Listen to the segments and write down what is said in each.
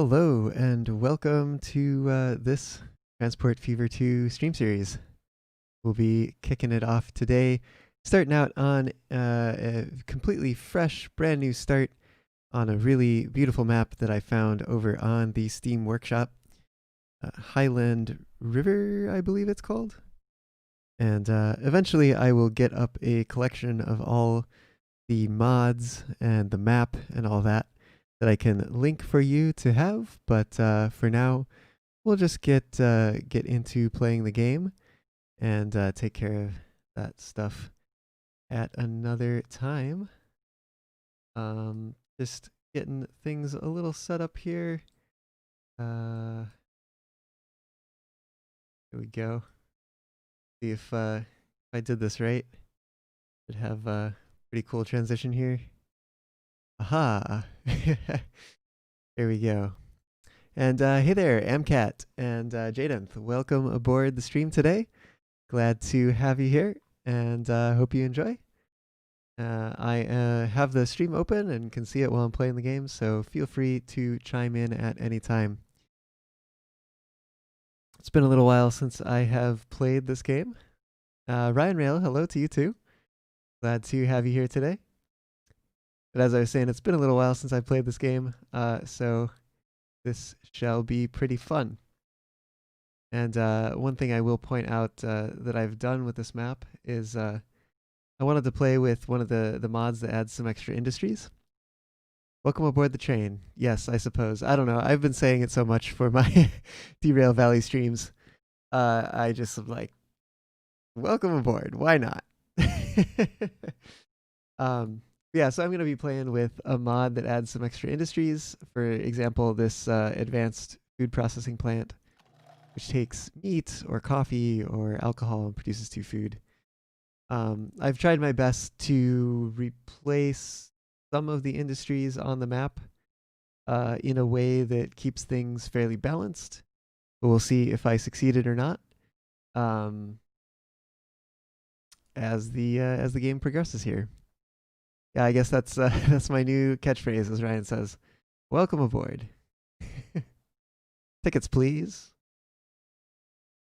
Hello and welcome to this Transport Fever 2 stream series. We'll be kicking it off today, starting out on a completely fresh, brand new start on a really beautiful map that I found over on the Steam Workshop. Highland River, I believe it's called. And eventually I will get up a collection of all the mods and the map and all that I can link for you to have. But for now, we'll just get into playing the game and take care of that stuff at another time. Just getting things a little set up here. Here we go. See if I did this right. Should have a pretty cool transition here. Aha! There we go. And hey there, Amcat and Jadenth. Welcome aboard the stream today. Glad to have you here, and hope you enjoy. I have the stream open and can see it while I'm playing the game, so feel free to chime in at any time. It's been a little while since I have played this game. Ryan Rail, hello to you too. Glad to have you here today. But as I was saying, it's been a little while since I played this game, so this shall be pretty fun. And one thing I will point out that I've done with this map is I wanted to play with one of the mods that adds some extra industries. Welcome aboard the train. Yes, I suppose. I don't know. I've been saying it so much for my Derail Valley streams. I just am like, welcome aboard. Why not? Yeah, so I'm going to be playing with a mod that adds some extra industries. For example, this advanced food processing plant, which takes meat or coffee or alcohol and produces 2 food. I've tried my best to replace some of the industries on the map in a way that keeps things fairly balanced, but we'll see if I succeeded or not as the game progresses here. Yeah, I guess that's that's my new catchphrase, as Ryan says. Welcome aboard. Tickets, please.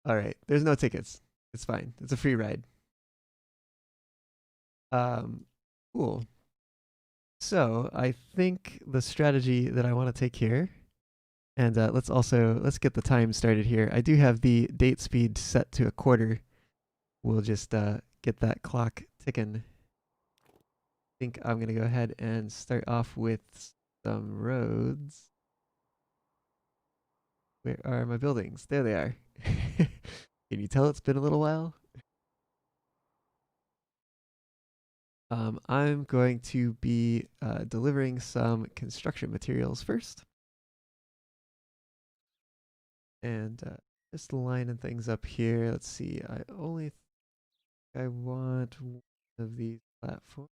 All right, there's no tickets. It's fine. It's a free ride. Cool. So I think the strategy that I want to take here, and let's get the time started here. I do have the date speed set to 1/4. We'll just get that clock ticking. I think I'm gonna go ahead and start off with some roads. Where are my buildings? There they are. Can you tell it's been a little while? I'm going to be delivering some construction materials first. And just lining things up here. Let's see. I want one of these platforms.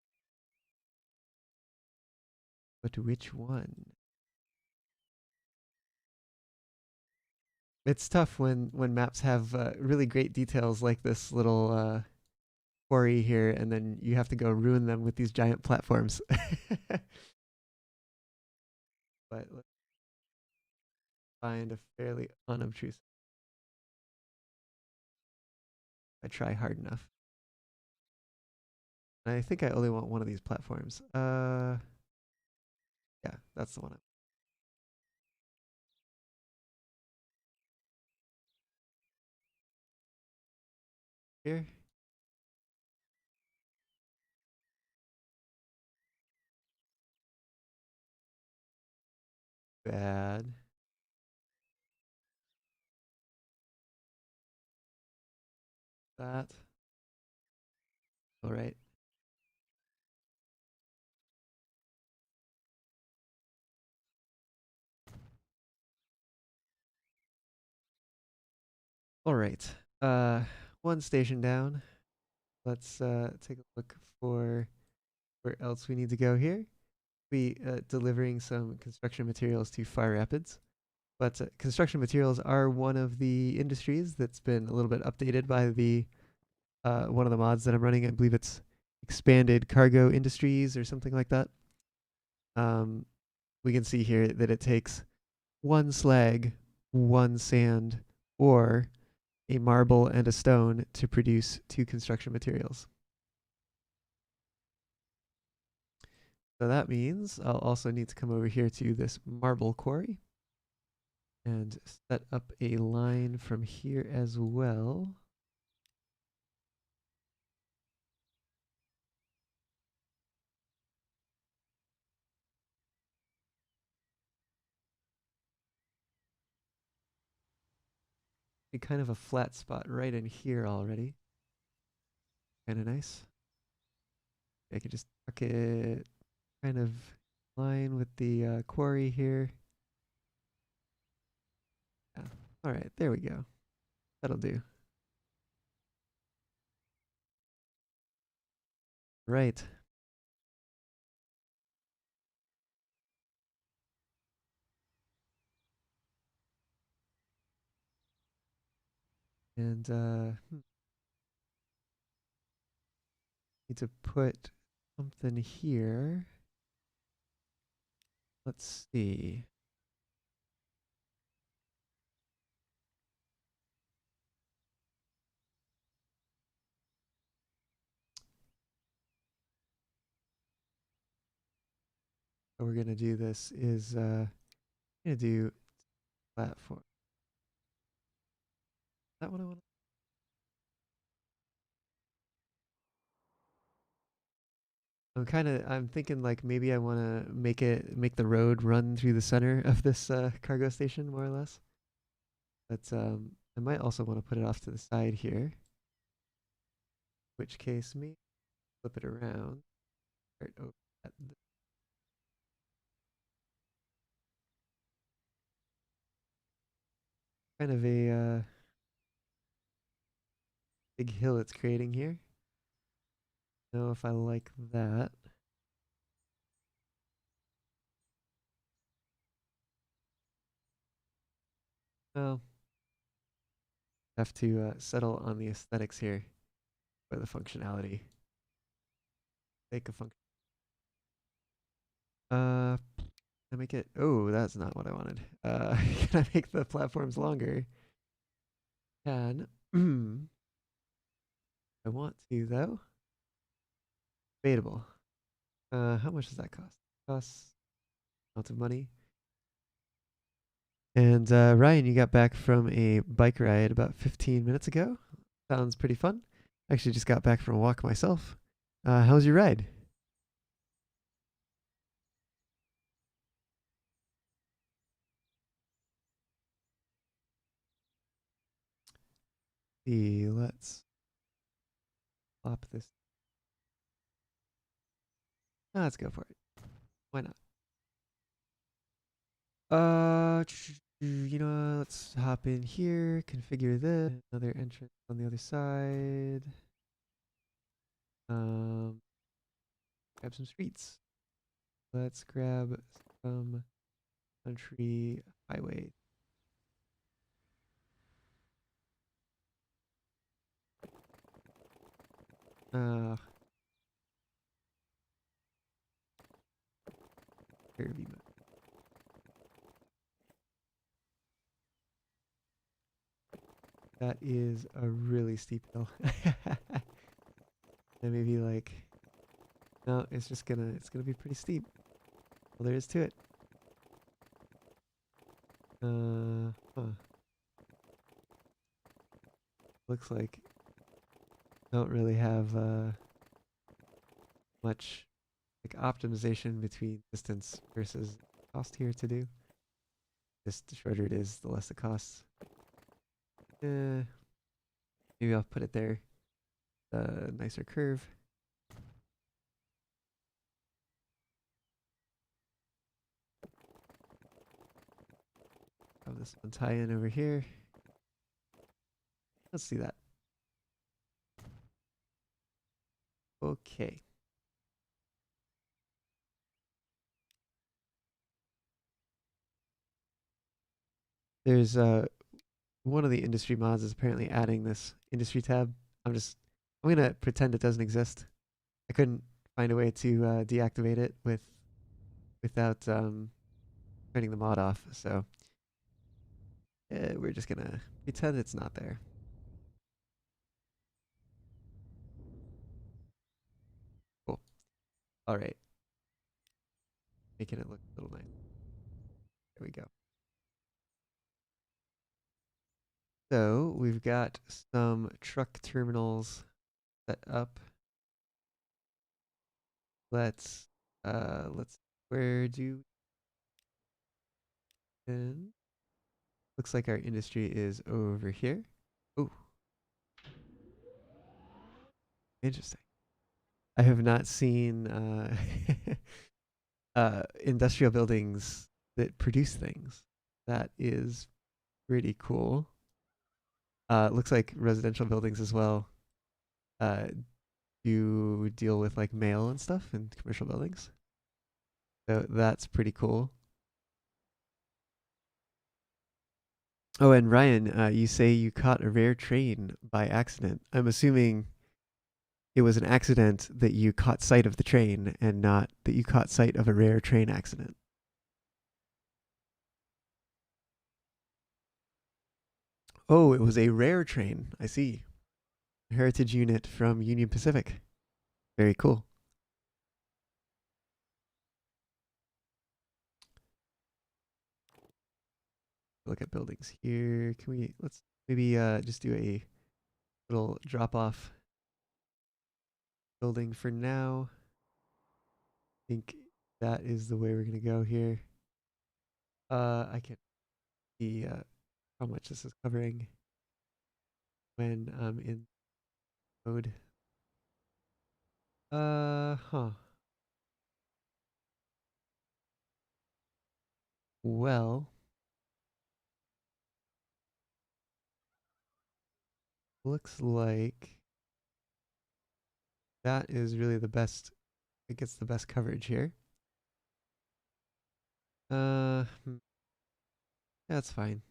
But which one? It's tough when maps have really great details like this little quarry here, and then you have to go ruin them with these giant platforms. But let's find a fairly unobtrusive. I try hard enough. I think I only want one of these platforms. Yeah, that's the one. Here. Bad. That. All right. All right. One station down. Let's take a look for where else we need to go here. We delivering some construction materials to Fire Rapids. But construction materials are one of the industries that's been a little bit updated by the one of the mods that I'm running. I believe it's Expanded Cargo Industries or something like that. We can see here that it takes one slag, one sand, or a marble and a stone to produce 2 construction materials. So that means I'll also need to come over here to this marble quarry and set up a line from here as well. Be kind of a flat spot right in here already. Kind of nice. I could just tuck it kind of line with the quarry here. Yeah. All right, there we go. That'll do. Right. And need to put something here. Let's see. How we're gonna do this is gonna do platform. That one I want. I'm thinking like maybe I want to make the road run through the center of this cargo station more or less. But I might also want to put it off to the side here. In which case, me flip it around. Start over at the kind of a big hill it's creating here. Know if I like that. Well, have to settle on the aesthetics here for the functionality. Make a function. Can I make it? Oh, that's not what I wanted. Can I make the platforms longer? Can. I want to though. Debatable. How much does that cost? Costs a lot of money. And Ryan, you got back from a bike ride about 15 minutes ago. Sounds pretty fun. Actually, just got back from a walk myself. How was your ride? See, let's plop this. Let's go for it. Why not? Let's hop in here, configure this. Another entrance on the other side. Grab some streets. Let's grab some country highway. Curvy mode. That is a really steep hill. And maybe like, no, it's gonna be pretty steep. Well, there is to it. Huh. Looks like don't really have much like optimization between distance versus cost here to do. Just the shorter it is, the less it costs. Maybe I'll put it there. Nicer curve. Have this one tie in over here. Let's see that. Okay. There's one of the industry mods is apparently adding this industry tab. I'm gonna pretend it doesn't exist. I couldn't find a way to deactivate it without turning the mod off. So We're just gonna pretend it's not there. Cool. All right. Making it look a little nice. There we go. So we've got some truck terminals set up. Let's where do and looks like our industry is over here. Oh, interesting. I have not seen industrial buildings that produce things. That is pretty cool. Looks like residential buildings as well. Do deal with like mail and stuff in commercial buildings. So that's pretty cool. Oh, and Ryan, you say you caught a rare train by accident. I'm assuming it was an accident that you caught sight of the train and not that you caught sight of a rare train accident. Oh, it was a rare train. I see. Heritage unit from Union Pacific. Very cool. Look at buildings here. Can we let's maybe just do a little drop off building for now. I think that is the way we're gonna go here. I can see how much this is covering when I'm in mode. Huh. Well, looks like that is really the best. It gets the best coverage here. Uh, hmm, that's fine.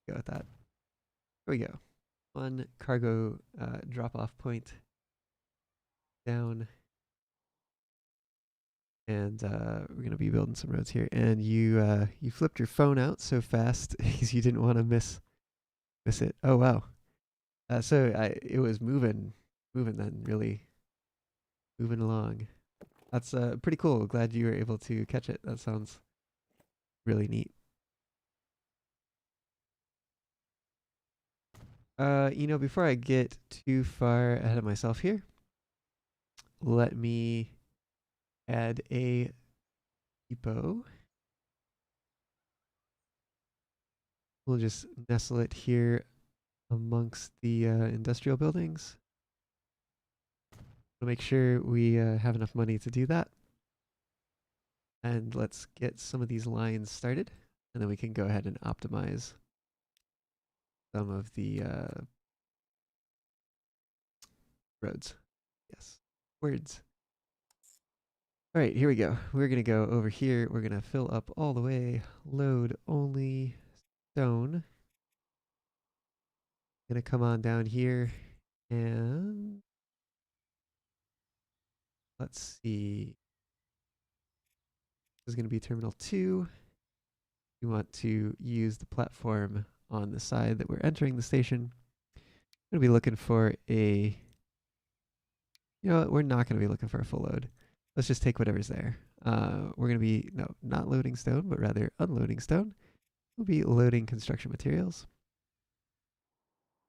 Go with that. Here we go. One cargo drop off point down. And we're gonna be building some roads here. And you flipped your phone out so fast because you didn't want to miss it. Oh wow. It was moving then, really moving along. That's pretty cool. Glad you were able to catch it. That sounds really neat. Before I get too far ahead of myself here, let me add a depot. We'll just nestle it here amongst the industrial buildings. We'll make sure we have enough money to do that. And let's get some of these lines started, and then we can go ahead and optimize some of the roads. Yes, words. All right, here we go. We're going to go over here. We're going to fill up all the way. Load only stone. Going to come on down here and let's see. This is going to be terminal 2. We want to use the platform on the side that we're entering the station. I'm going to be looking for a, we're not going to be looking for a full load. Let's just take whatever's there. We're going to be, no, not loading stone, but rather unloading stone. We'll be loading construction materials.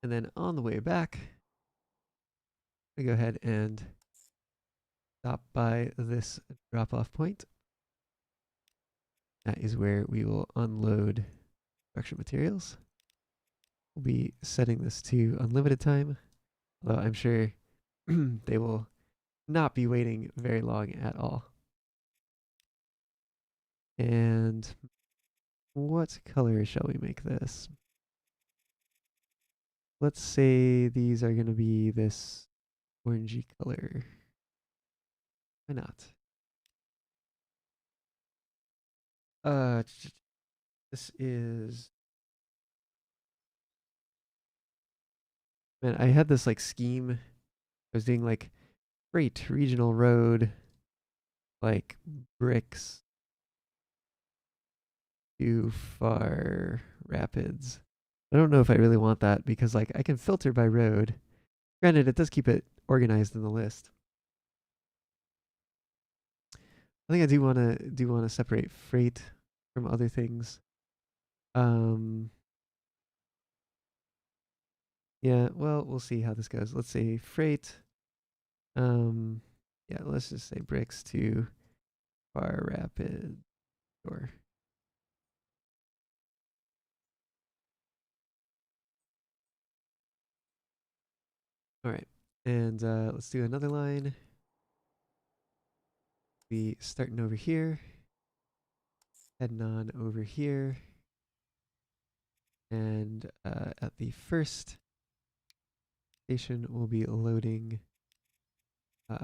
And then on the way back, we go ahead and stop by this drop-off point. That is where we will unload construction materials. We'll be setting this to unlimited time, although I'm sure they will not be waiting very long at all. And what color shall we make this? Let's say these are going to be this orangey color. Why not? This is, man, I had this like scheme. I was doing like freight regional road, like bricks too far Rapids. I don't know if I really want that because like I can filter by road. Granted, it does keep it organized in the list. I think I do want to separate freight from other things. Yeah, well, we'll see how this goes. Let's say freight. Yeah, let's just say bricks to Far Rapid or all right. And let's do another line. We starting over here, heading on over here, and at the first station we'll be loading.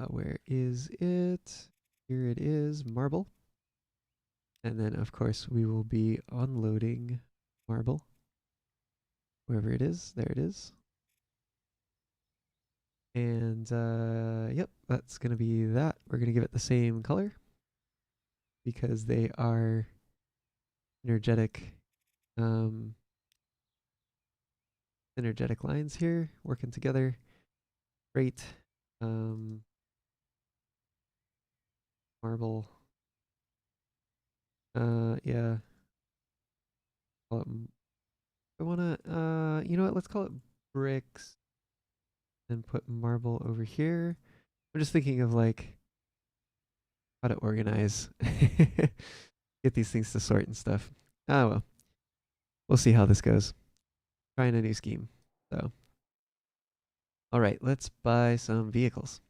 Where is it? Here it is, marble. And then of course we will be unloading marble. Wherever it is, there it is. And yep, that's gonna be that. We're gonna give it the same color because they are energetic energetic lines here working together. Great. Marble. Yeah. I wanna you know what, let's call it bricks and put marble over here. I'm just thinking of like how to organize. Get these things to sort and stuff. Ah well. We'll see how this goes. Trying a new scheme. So alright, let's buy some vehicles.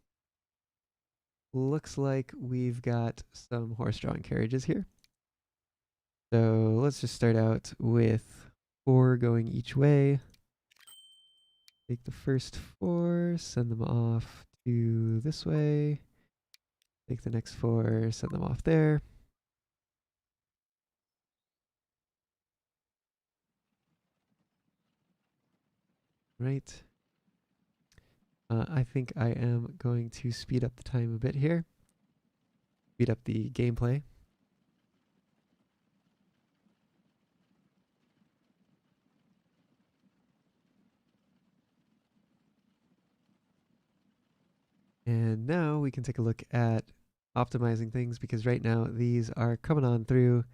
Looks like we've got some horse-drawn carriages here. So let's just start out with 4 going each way. Take the first 4, send them off to this way. Take the next 4, send them off there. Right. I think I am going to speed up the time a bit here. Speed up the gameplay. And now we can take a look at optimizing things because right now these are coming on through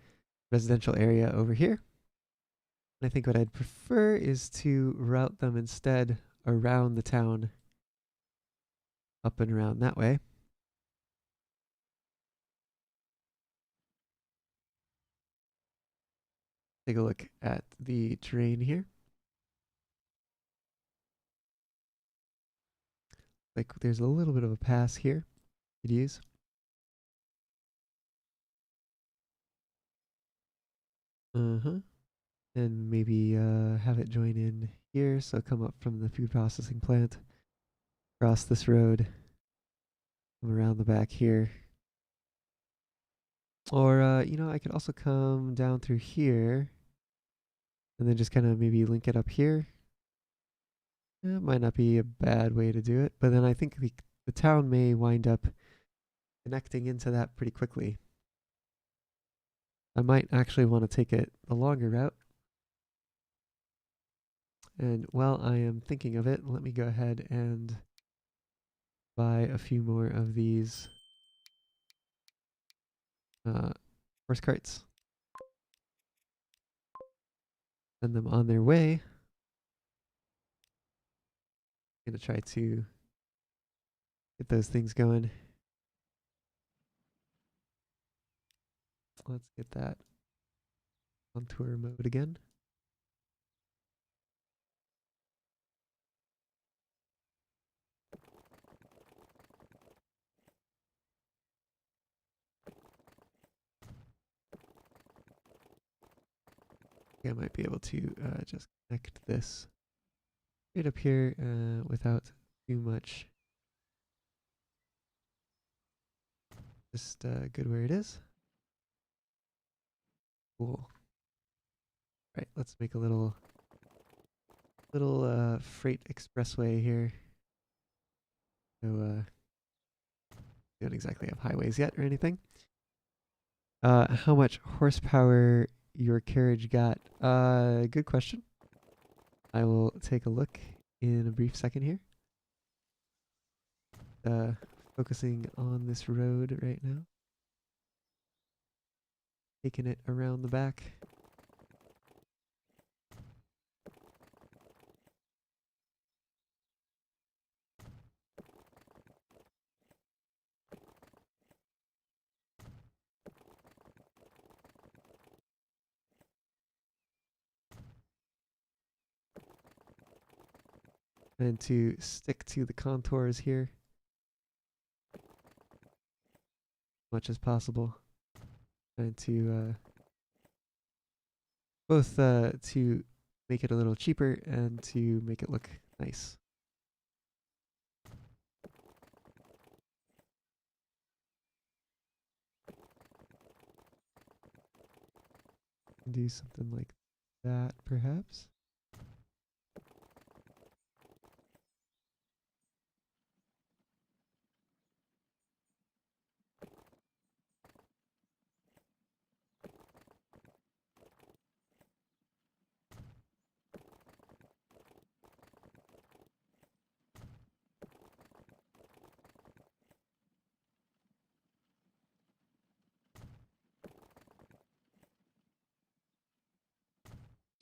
residential area over here. And I think what I'd prefer is to route them instead around the town, up and around that way. Take a look at the terrain here. Like there's a little bit of a pass here you could use. And maybe have it join in here. So come up from the food processing plant, cross this road, come around the back here. Or, you know, I could also come down through here and then just kind of maybe link it up here. It might not be a bad way to do it, but then I think the town may wind up connecting into that pretty quickly. I might actually want to take it a longer route. And while I am thinking of it, let me go ahead and buy a few more of these horse carts. Send them on their way. I'm gonna try to get those things going. Let's get that on tour mode again. I might be able to just connect this right up here without too much. Just good where it is. Cool. Right, let's make a little freight expressway here. So don't exactly have highways yet or anything. How much horsepower your carriage got? Good question. I will take a look in a brief second here. Focusing on this road right now. Taking it around the back. And to stick to the contours here as much as possible. And to both to make it a little cheaper and to make it look nice. Do something like that, perhaps.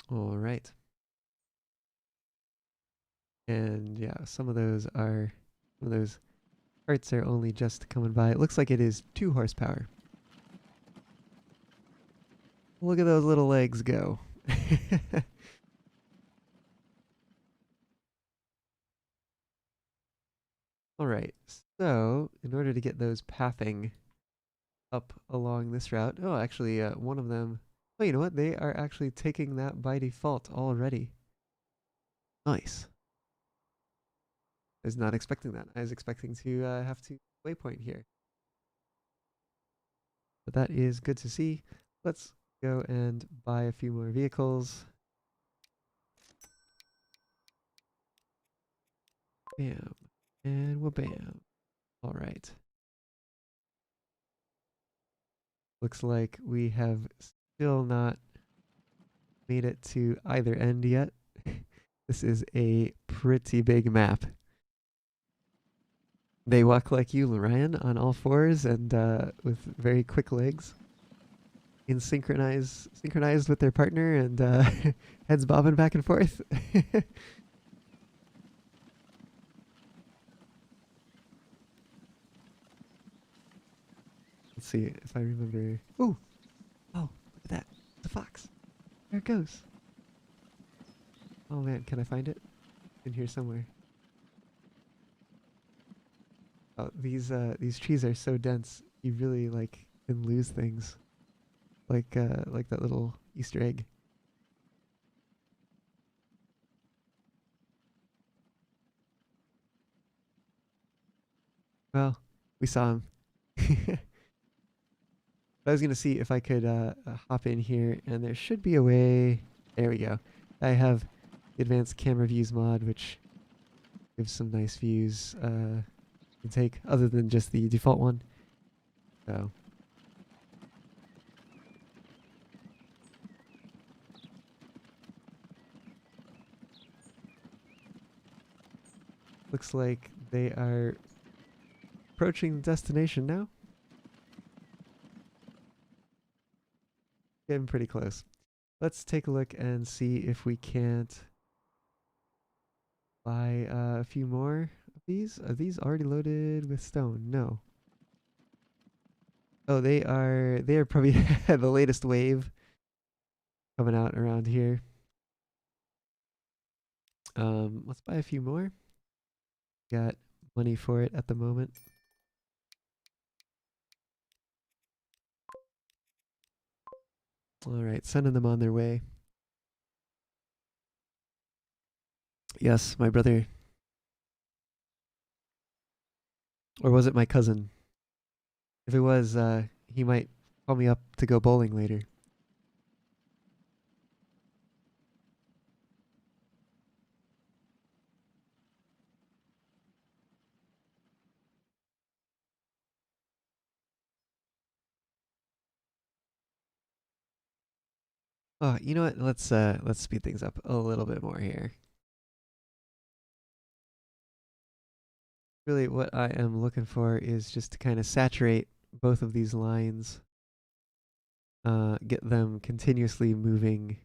All right. And yeah, some of those carts are only just coming by. It looks like it is 2 horsepower. Look at those little legs go. All right. So, in order to get those pathing up along this route, oh, actually, one of them, oh, you know what? They are actually taking that by default already. Nice. I was not expecting that. I was expecting to have to waypoint here. But that is good to see. Let's go and buy a few more vehicles. Bam. And wha-bam. All right. Looks like we have still not made it to either end yet. This is a pretty big map. They walk like you, Ryan, on all fours and with very quick legs. Synchronized with their partner and heads bobbing back and forth. Let's see if I remember. Ooh! Oh, look at that. It's a fox. There it goes. Oh man, can I find it? In here somewhere. Oh, these trees are so dense. You really like can lose things. Like that little Easter egg. Well, we saw him. I was gonna see if I could hop in here, and there should be a way. There we go. I have the advanced camera views mod, which gives some nice views to take, other than just the default one. So looks like they are approaching destination now. Getting pretty close. Let's take a look and see if we can't buy a few more of these. Are these already loaded with stone? No. Oh, they are probably the latest wave coming out around here. Let's buy a few more. Got money for it at the moment. All right, sending them on their way. Yes, my brother. Or was it my cousin? If it was, he might call me up to go bowling later. Oh, you know what? Let's speed things up a little bit more here. Really, what I am looking for is just to kind of saturate both of these lines, get them continuously moving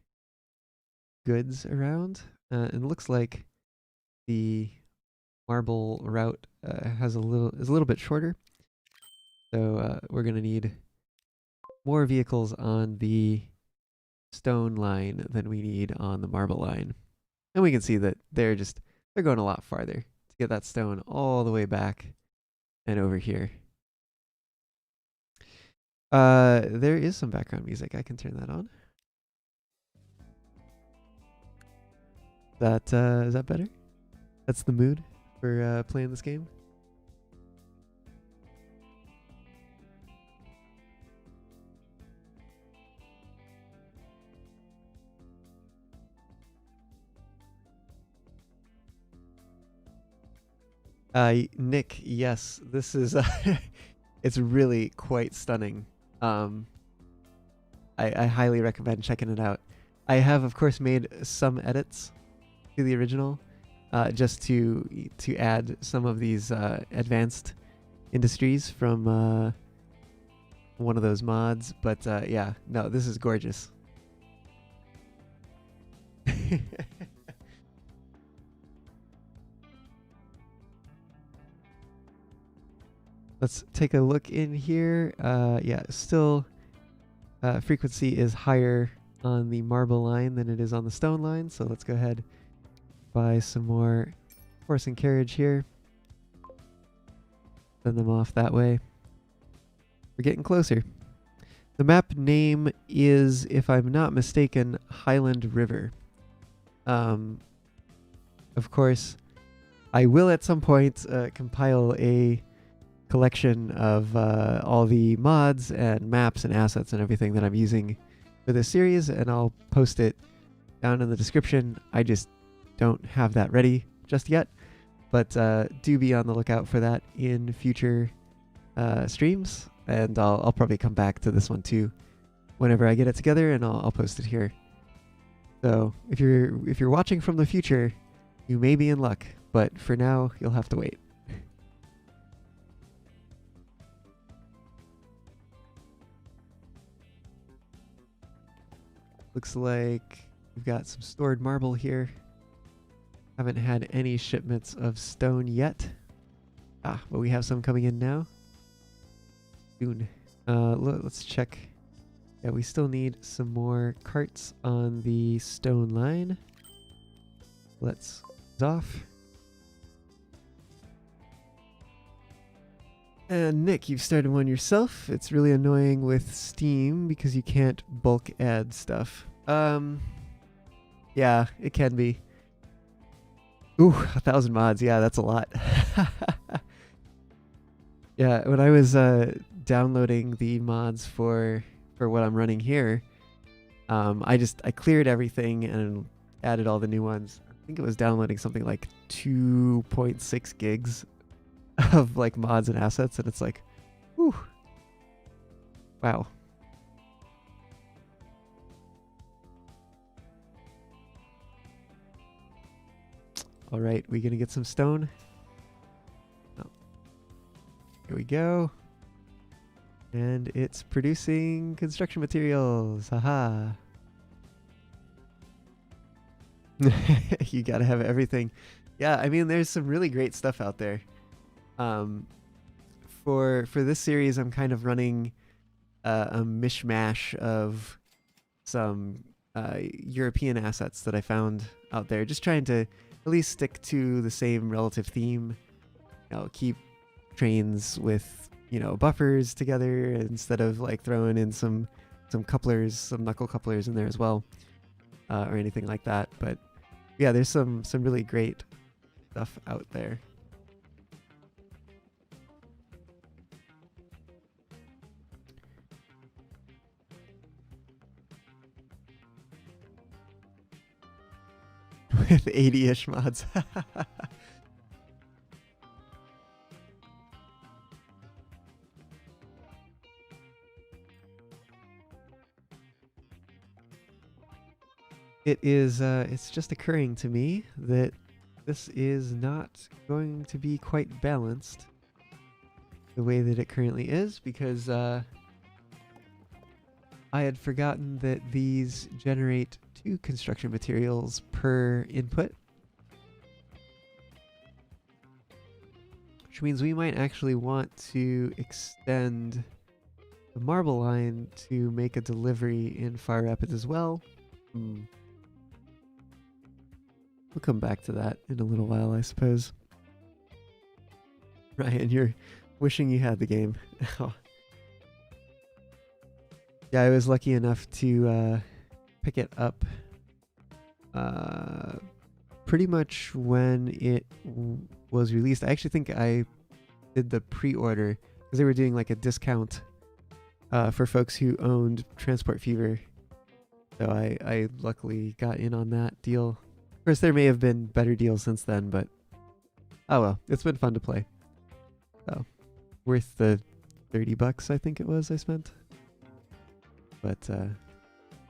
goods around. And it looks like the marble route is a little bit shorter, so we're gonna need more vehicles on the stone line than we need on the marble line. And we can see that they're going a lot farther to get that stone all the way back and over here. There is some background music. I can turn that on. Is that better? That's the mood for playing this game. Nick, yes, this is it's really quite stunning. I highly recommend checking it out. I have, of course, made some edits to the original, just to add some of these advanced industries from one of those mods. But yeah, no, this is gorgeous. Let's take a look in here. Yeah, still frequency is higher on the marble line than it is on the stone line. So let's go ahead, buy some more horse and carriage here. Send them off that way. We're getting closer. The map name is, if I'm not mistaken, Highland River. Of course, I will at some point compile a collection of all the mods and maps and assets and everything that I'm using for this series, and I'll post it down in the description. I just don't have that ready just yet, but do be on the lookout for that in future streams, and I'll probably come back to this one too whenever I get it together, and I'll post it here. So if you're watching from the future, you may be in luck, but for now you'll have to wait. Looks like we've got some stored marble here. Haven't had any shipments of stone yet. But we have some coming in now. Soon. Let's check. Yeah, we still need some more carts on the stone line. Let's off. And Nick, you've started one yourself. It's really annoying with Steam because you can't bulk add stuff. Yeah, it can be. Ooh, 1,000 mods. Yeah, that's a lot. Yeah, when I was downloading the mods for what I'm running here, I cleared everything and added all the new ones. I think it was downloading something like 2.6 gigs of like mods and assets, and it's like, whew, wow. All right, we gonna get some stone? Oh. Here we go. And it's producing construction materials. Haha. You gotta have everything. Yeah, I mean, there's some really great stuff out there. For this series, I'm kind of running a mishmash of some European assets that I found out there, just trying to at least stick to the same relative theme. You know, keep trains with, you know, buffers together instead of like throwing in some couplers, some knuckle couplers in there as well, or anything like that. But yeah, there's some really great stuff out there. With 80-ish mods. it's just occurring to me that this is not going to be quite balanced the way that it currently is, because I had forgotten that these generate 2 construction materials per input, which means we might actually want to extend the marble line to make a delivery in Fire Rapids as well. We'll come back to that in a little while, I suppose. Ryan, you're wishing you had the game. Yeah, I was lucky enough to pick it up pretty much when it was released. I actually think I did the pre-order because they were doing like a discount for folks who owned Transport Fever. So I luckily got in on that deal. Of course, there may have been better deals since then, but oh well, it's been fun to play. So, worth the $30 I think it was I spent. But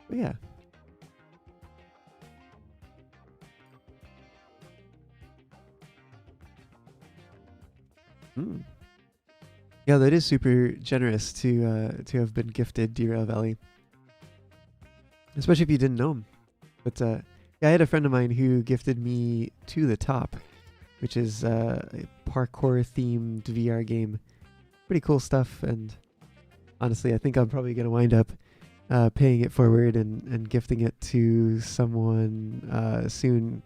yeah. Yeah, that is super generous to have been gifted Derail Valley, especially if you didn't know him. But yeah, I had a friend of mine who gifted me To the Top, which is a parkour themed VR game. Pretty cool stuff, and honestly, I think I'm probably gonna wind up paying it forward and gifting it to someone soon.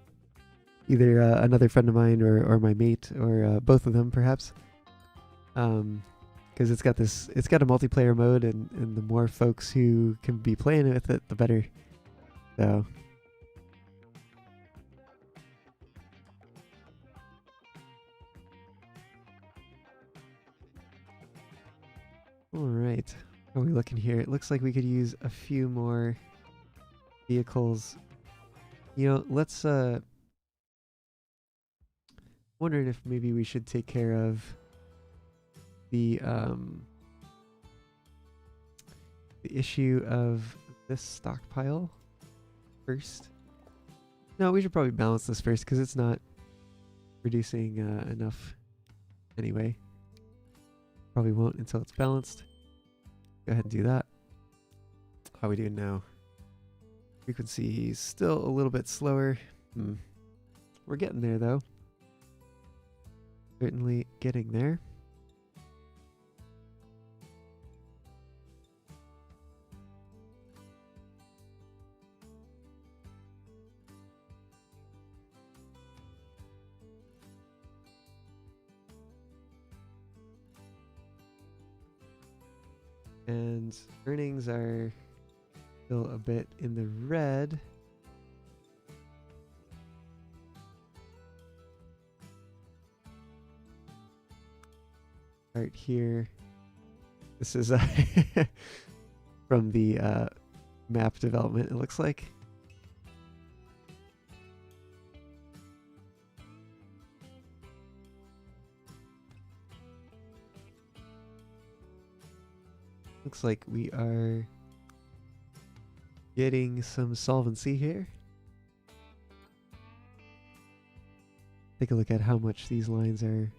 Either another friend of mine or my mate, or both of them perhaps. Because it's got a multiplayer mode, and the more folks who can be playing with it, the better. So. Alright, how are we looking here? It looks like we could use a few more vehicles. You know, let's wondering if maybe we should take care of the issue of this stockpile first. No, we should probably balance this first because it's not producing enough anyway. Probably won't until it's balanced. Go ahead and do that. How are we doing now? Frequency still a little bit slower. We're getting there though. Certainly getting there. And earnings are still a bit in the red. Start here. This is from the map development, it looks like. Looks like we are getting some solvency here. Take a look at how much these lines are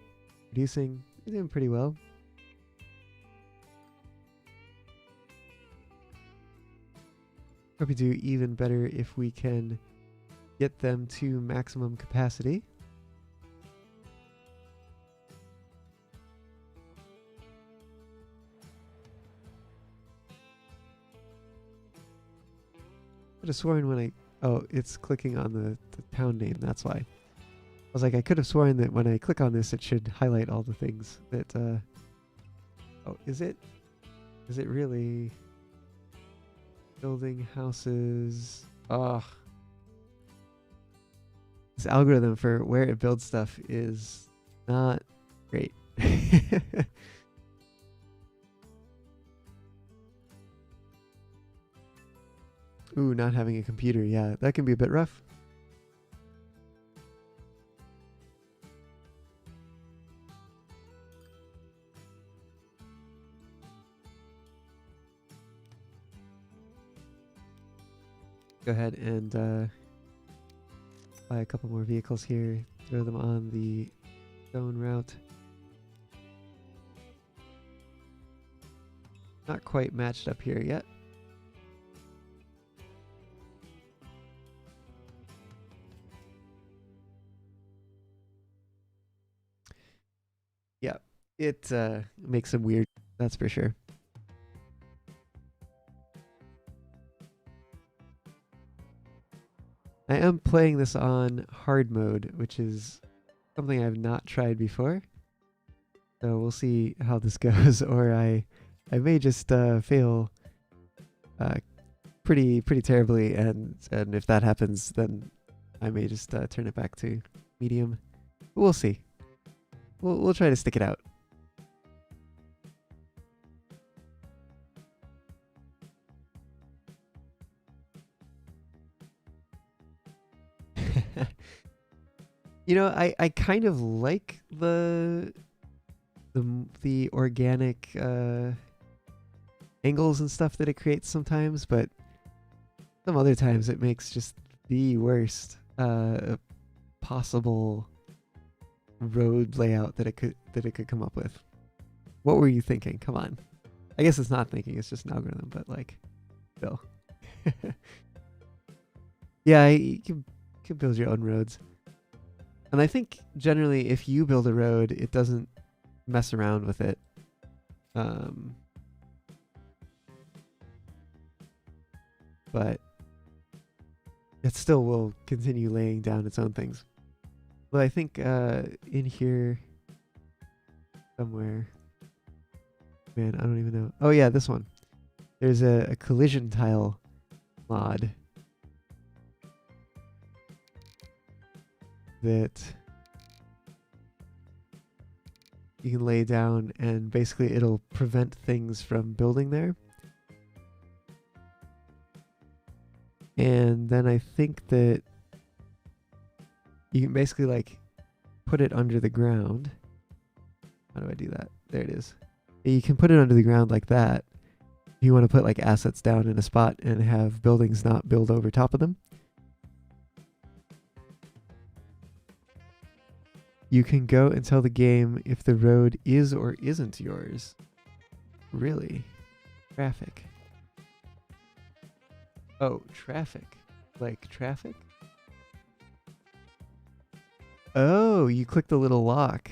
producing. They're doing pretty well. Probably do even better if we can get them to maximum capacity. I could have sworn when it's clicking on the town name, that's why. I was like, I could have sworn that when I click on this, it should highlight all the things that, oh, is it really building houses? Ugh. This algorithm for where it builds stuff is not great. Ooh, not having a computer. Yeah, that can be a bit rough. go ahead and buy a couple more vehicles here, throw them on the stone route. Not quite matched up here yet. Yeah, it makes some weird, that's for sure. I am playing this on hard mode, which is something I've not tried before. So we'll see how this goes, or I may just fail pretty terribly, and if that happens, then I may just turn it back to medium. But we'll see. We'll try to stick it out. You know, I kind of like the organic angles and stuff that it creates sometimes, but some other times it makes just the worst possible road layout that it could come up with. What were you thinking? Come on. I guess it's not thinking, it's just an algorithm, but like, still. Yeah, you can build your own roads. And I think generally if you build a road, it doesn't mess around with it. But it still will continue laying down its own things. But I think in here somewhere, man, I don't even know. Oh yeah, this one. There's a collision tile mod that you can lay down, and basically it'll prevent things from building there. And then I think that you can basically like put it under the ground. How do I do that? There it is. You can put it under the ground like that. You want to put like assets down in a spot and have buildings not build over top of them. You can go and tell the game if the road is or isn't yours. Really? Traffic. Oh, traffic. Like traffic? Oh, you click the little lock.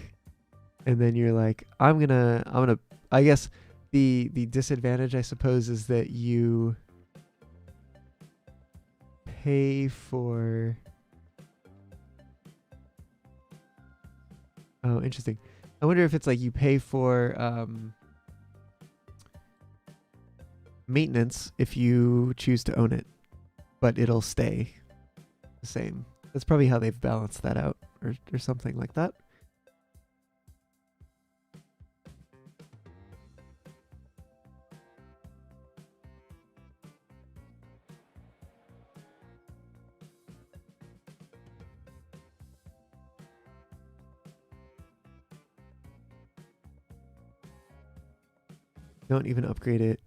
And then you're like, I'm gonna I guess the disadvantage I suppose is that you pay for. Oh, interesting. I wonder if it's like you pay for maintenance if you choose to own it, but it'll stay the same. That's probably how they've balanced that out, or something like that. Don't even upgrade it.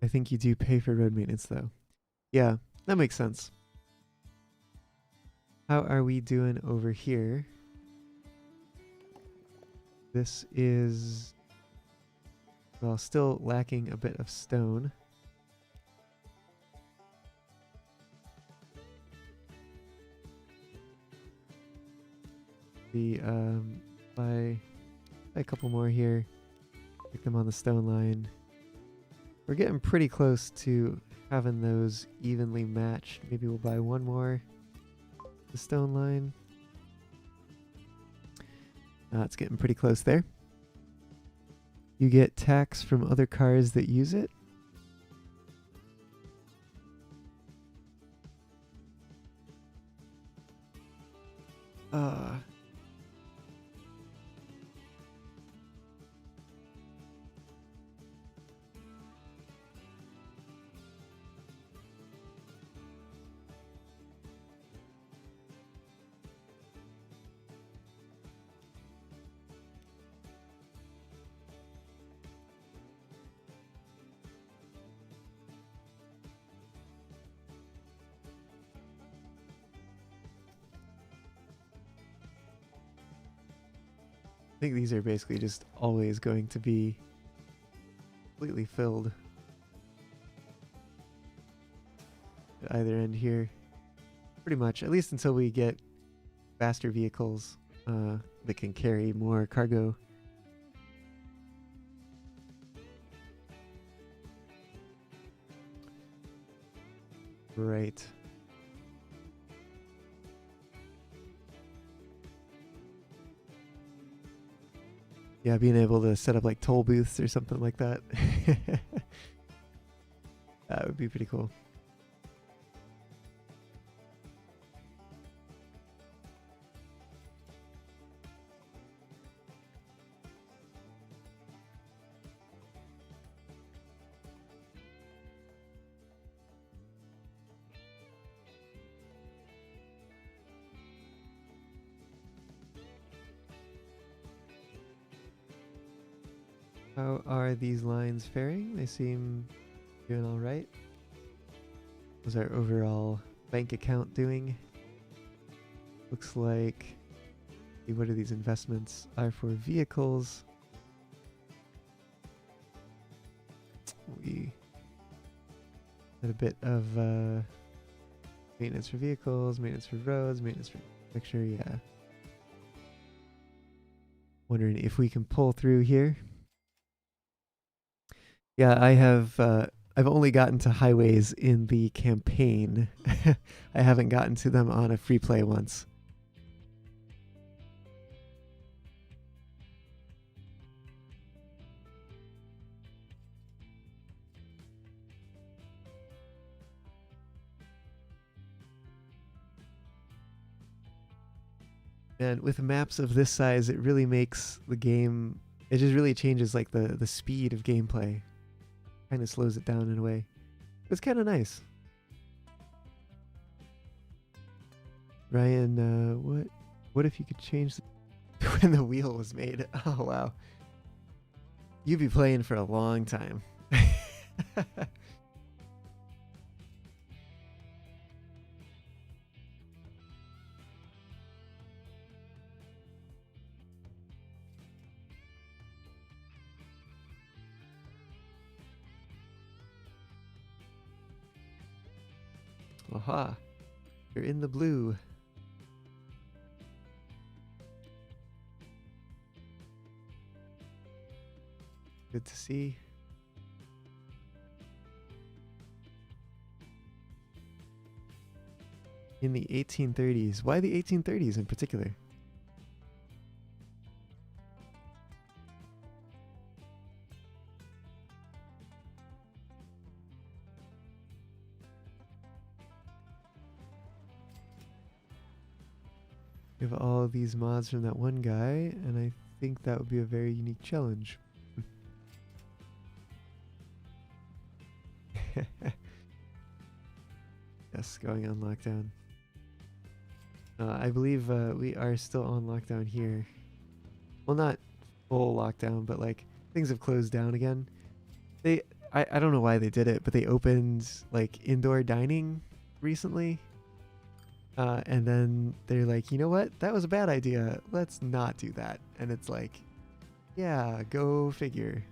I think you do pay for road maintenance though. Yeah, that makes sense. How are we doing over here? This is, well, still lacking a bit of stone. Buy a couple more here. Pick them on the stone line. We're getting pretty close to having those evenly matched. Maybe we'll buy one more. The stone line. It's getting pretty close there. You get tax from other cars that use it. think these are basically just always going to be completely filled at either end here. Pretty much, at least until we get faster vehicles that can carry more cargo. Right. Yeah, being able to set up like toll booths or something like that. That would be pretty cool. How are these lines faring? They seem doing all right. How's our overall bank account doing? Looks like, what are these investments are for vehicles? We had a bit of maintenance for vehicles, maintenance for roads, maintenance for infrastructure, yeah. Wondering if we can pull through here. Yeah, I've only gotten to highways in the campaign. I haven't gotten to them on a free play once. And with maps of this size, it really makes the game, it just really changes like the speed of gameplay. Kind of slows it down in a way. It's kind of nice. Ryan, what if you could change when the wheel was made? Oh, wow. You'd be playing for a long time. Aha. You're in the blue. Good to see. In the 1830s. Why the 1830s in particular? We have all these mods from that one guy, and I think that would be a very unique challenge. Yes, going on lockdown. I believe we are still on lockdown here. Well, not full lockdown, but like things have closed down again. I don't know why they did it, but they opened like indoor dining recently. And then they're like, you know what? That was a bad idea. Let's not do that. And it's like, yeah, go figure.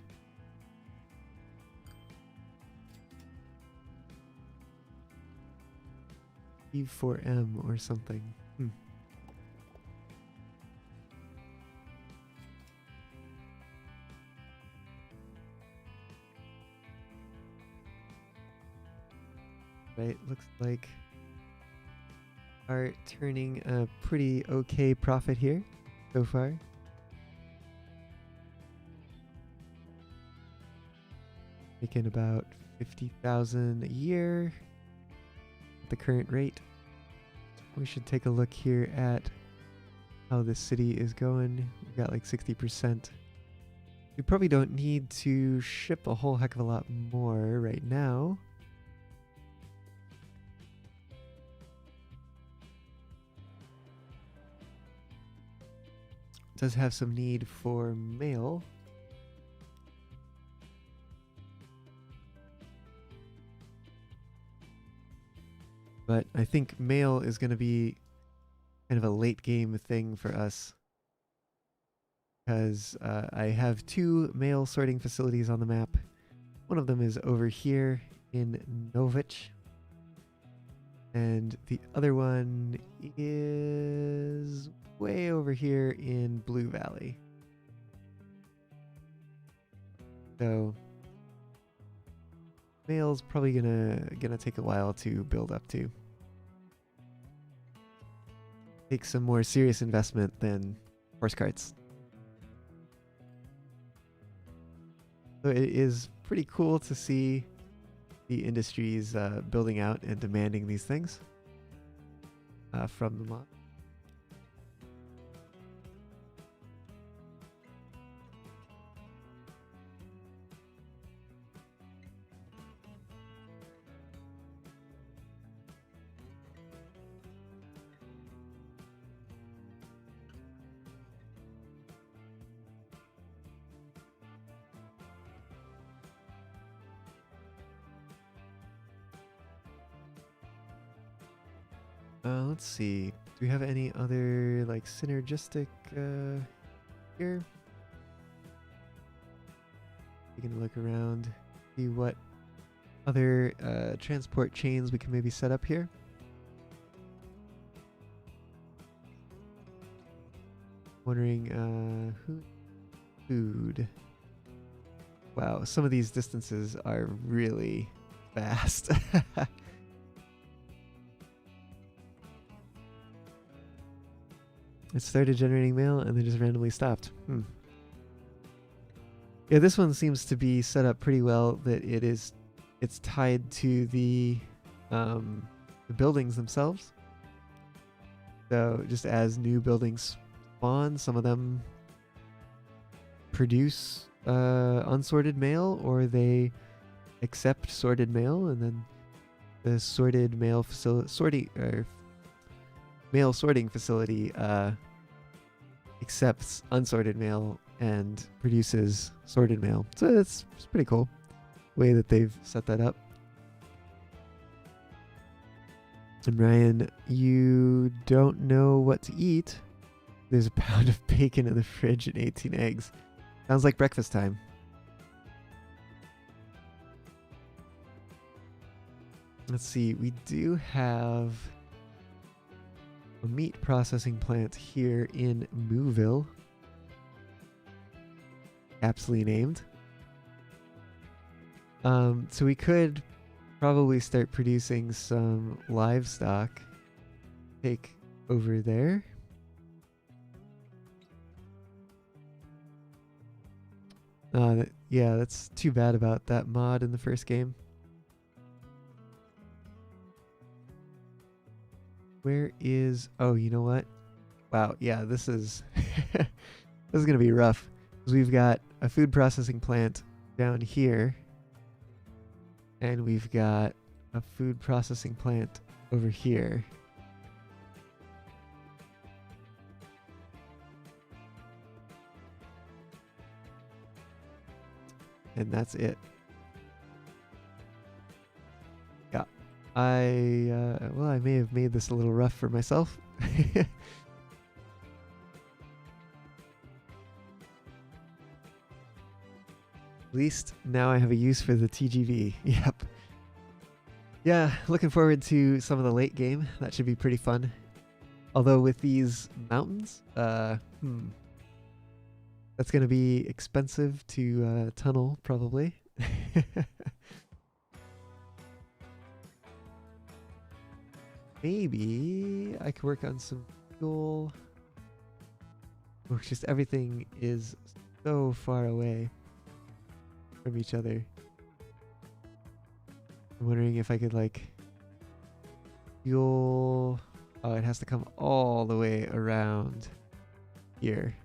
E4M or something. Right, looks like are turning a pretty okay profit here so far. Making about 50,000 a year at the current rate. We should take a look here at how this city is going. We've got like 60%. We probably don't need to ship a whole heck of a lot more right now. Does have some need for mail. But I think mail is going to be kind of a late game thing for us. because I have two mail sorting facilities on the map. One of them is over here in Novich, and the other one is way over here in Blue Valley. So mail's probably gonna take a while to build up to. Take some more serious investment than horse carts. So it is pretty cool to see the industries building out and demanding these things from the mod. Let's see. Do we have any other like synergistic here? We can look around, see what other transport chains we can maybe set up here. Wondering food. Wow, some of these distances are really fast. It started generating mail and then just randomly stopped. Yeah, this one seems to be set up pretty well. That it's tied to the buildings themselves. So just as new buildings spawn, some of them produce unsorted mail, or they accept sorted mail, and then the sorted mail mail sorting facility accepts unsorted mail and produces sorted mail. So it's pretty cool way that they've set that up. And Ryan, you don't know what to eat. There's a pound of bacon in the fridge and 18 eggs. Sounds like breakfast time. Let's see, we do have a meat processing plant here in Mooville. Aptly named. So we could probably start producing some livestock. Take over there. Yeah, that's too bad about that mod in the first game. Where is... Oh, you know what? Wow, yeah, this is... this is going to be rough. Because we've got a food processing plant down here. And we've got a food processing plant over here. And that's it. Yeah. Well, I may have made this a little rough for myself. At least now I have a use for the TGV. Yep. Yeah, looking forward to some of the late game. That should be pretty fun. Although with these mountains, that's going to be expensive to tunnel, probably. Maybe I could work on some fuel. Oh, just everything is so far away from each other. I'm wondering if I could like fuel. Oh, it has to come all the way around here.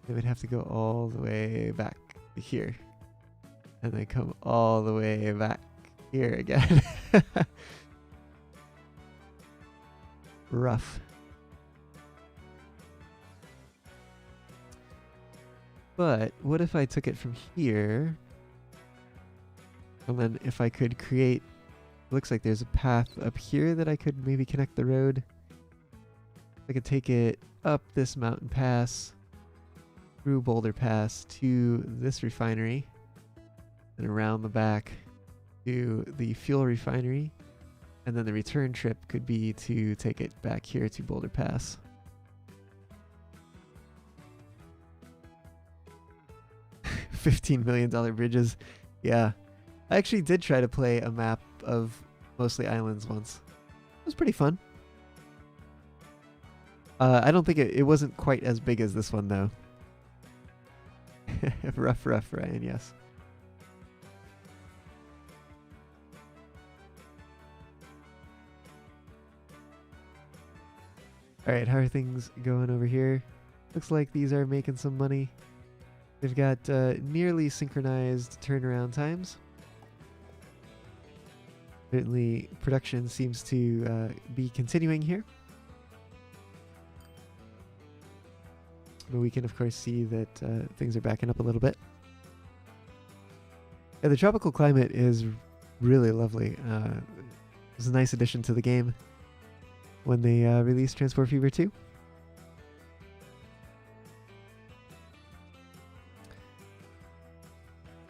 It would have to go all the way back to here. And then come all the way back here again. Rough. But what if I took it from here? And then if I could create... Looks like there's a path up here that I could maybe connect the road. I could take it up this mountain pass, through Boulder Pass to this refinery and around the back to the fuel refinery, and then the return trip could be to take it back here to Boulder Pass. $15 million bridges. Yeah. I actually did try to play a map of mostly islands once. It was pretty fun. I don't think it wasn't quite as big as this one, though. rough, Ryan, yes. Alright, how are things going over here? Looks like these are making some money. They've got nearly synchronized turnaround times. Certainly, production seems to be continuing here. But we can, of course, see that things are backing up a little bit. Yeah, the tropical climate is really lovely. It was a nice addition to the game when they released Transport Fever 2.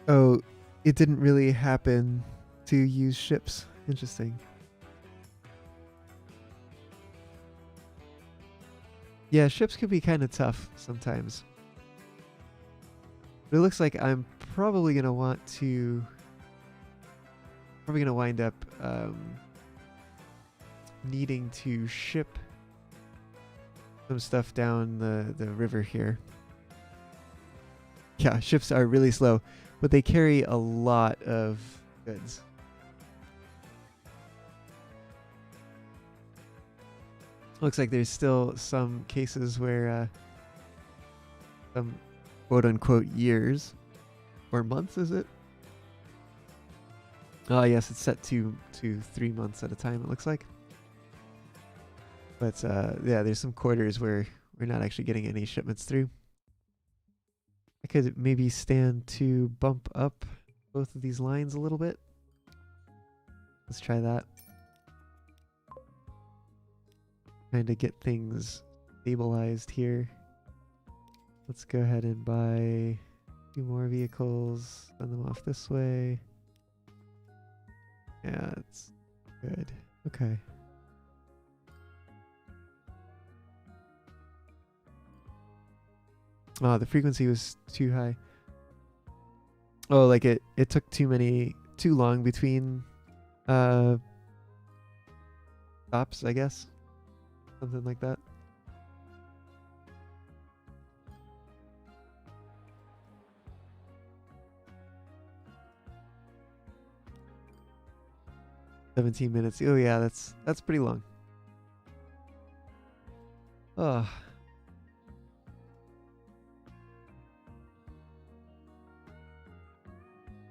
Oh, it didn't really happen to use ships. Interesting. Yeah, ships could be kind of tough sometimes. But it looks like I'm probably going to want to... Probably going to wind up needing to ship some stuff down the river here. Yeah, ships are really slow, but they carry a lot of goods. Looks like there's still some cases where some quote-unquote years or months, is it? Oh yes, it's set to 3 months at a time, it looks like. But yeah, there's some quarters where we're not actually getting any shipments through. I could maybe stand to bump up both of these lines a little bit. Let's try that. Trying to get things stabilized here. Let's go ahead and buy a few more vehicles, send them off this way. Yeah, it's good. Okay. Oh, the frequency was too high. Oh, like it took too long between stops, I guess. Something like that. "17 minutes. Oh yeah, that's pretty long. Oh.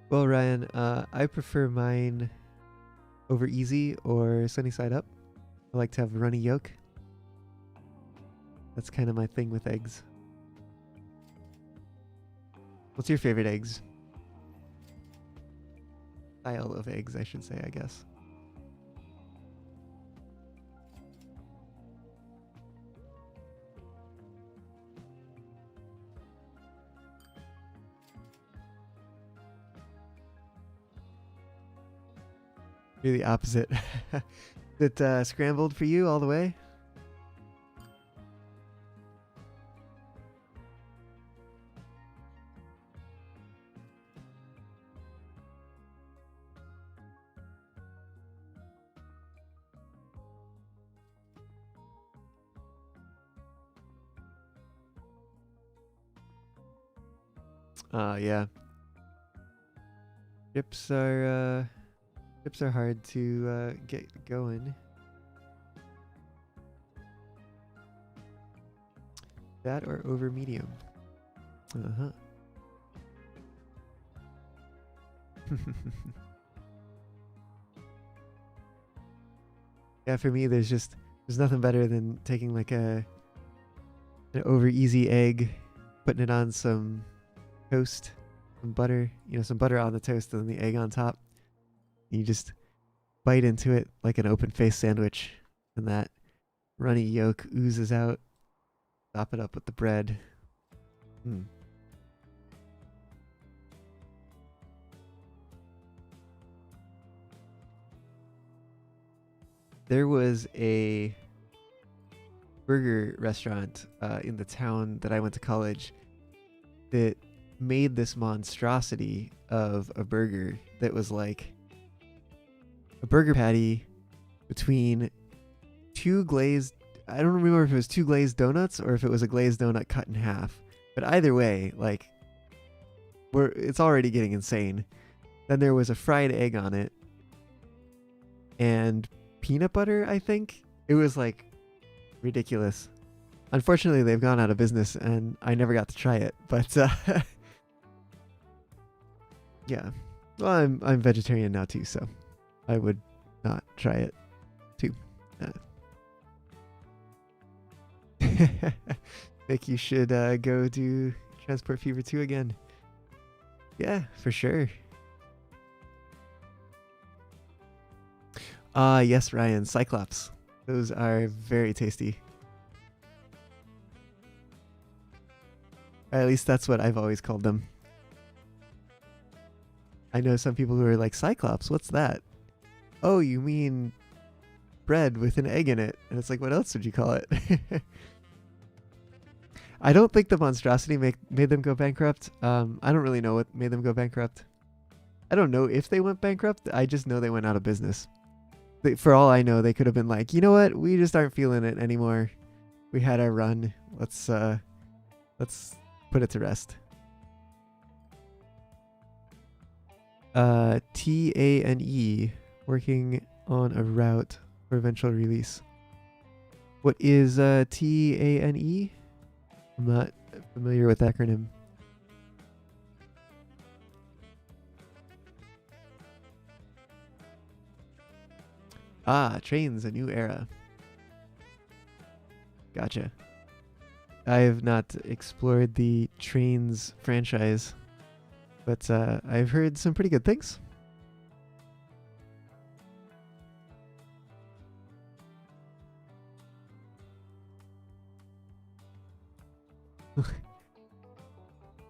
Well, Ryan, I prefer mine over easy or sunny side up. I like to have a runny yolk. That's kind of my thing with eggs. What's your favorite eggs? Style of eggs, I should say, I guess. You're the opposite. Is it scrambled for you all the way? Yeah. Chips are hard to get going. That or over medium. Uh-huh. Yeah, for me there's nothing better than taking like an over easy egg, putting it on some toast, some butter, some butter on the toast and then the egg on top. And you just bite into it like an open-faced sandwich, and that runny yolk oozes out. Top it up with the bread. Hmm. There was a burger restaurant in the town that I went to college that made this monstrosity of a burger that was like a burger patty between two glazed, I don't remember if it was two glazed donuts or if it was a glazed donut cut in half. But either way, like it's already getting insane. Then there was a fried egg on it and peanut butter, I think. It was like ridiculous. Unfortunately, they've gone out of business and I never got to try it. But yeah. Well, I'm vegetarian now too, so I would not try it too. Think you should go do Transport Fever 2 again. Yeah, for sure. Yes, Ryan, Cyclops. Those are very tasty. Or at least that's what I've always called them. I know some people who are like, Cyclops, what's that? Oh, you mean bread with an egg in it. And it's like, what else would you call it? I don't think the monstrosity made them go bankrupt. I don't really know what made them go bankrupt. I don't know if they went bankrupt. I just know they went out of business. For all I know, they could have been like, you know what? We just aren't feeling it anymore. We had our run. Let's put it to rest. TANE, working on a route for eventual release. What is TANE? I'm not familiar with the acronym. Trains, a new era. Gotcha. I have not explored the Trains franchise, but I've heard some pretty good things.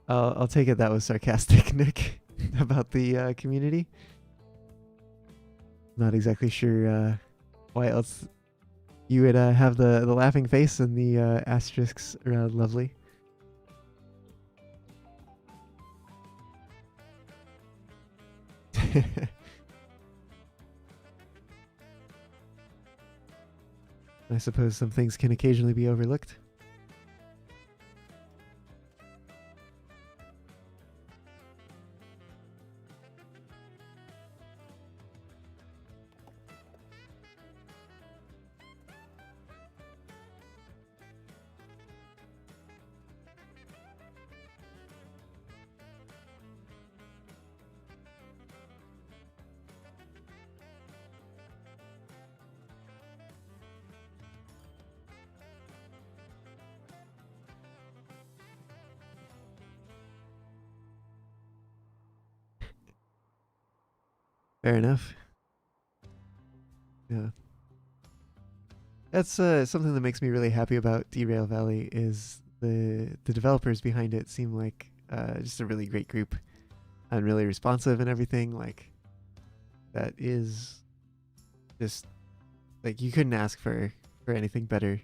I'll take it that was sarcastic, Nick, about the community. Not exactly sure why else you would have the laughing face and the asterisks around lovely. I suppose some things can occasionally be overlooked. Fair enough. Yeah. That's something that makes me really happy about Derail Valley is the developers behind it seem like just a really great group and really responsive and everything. Like that is just like you couldn't ask for anything better.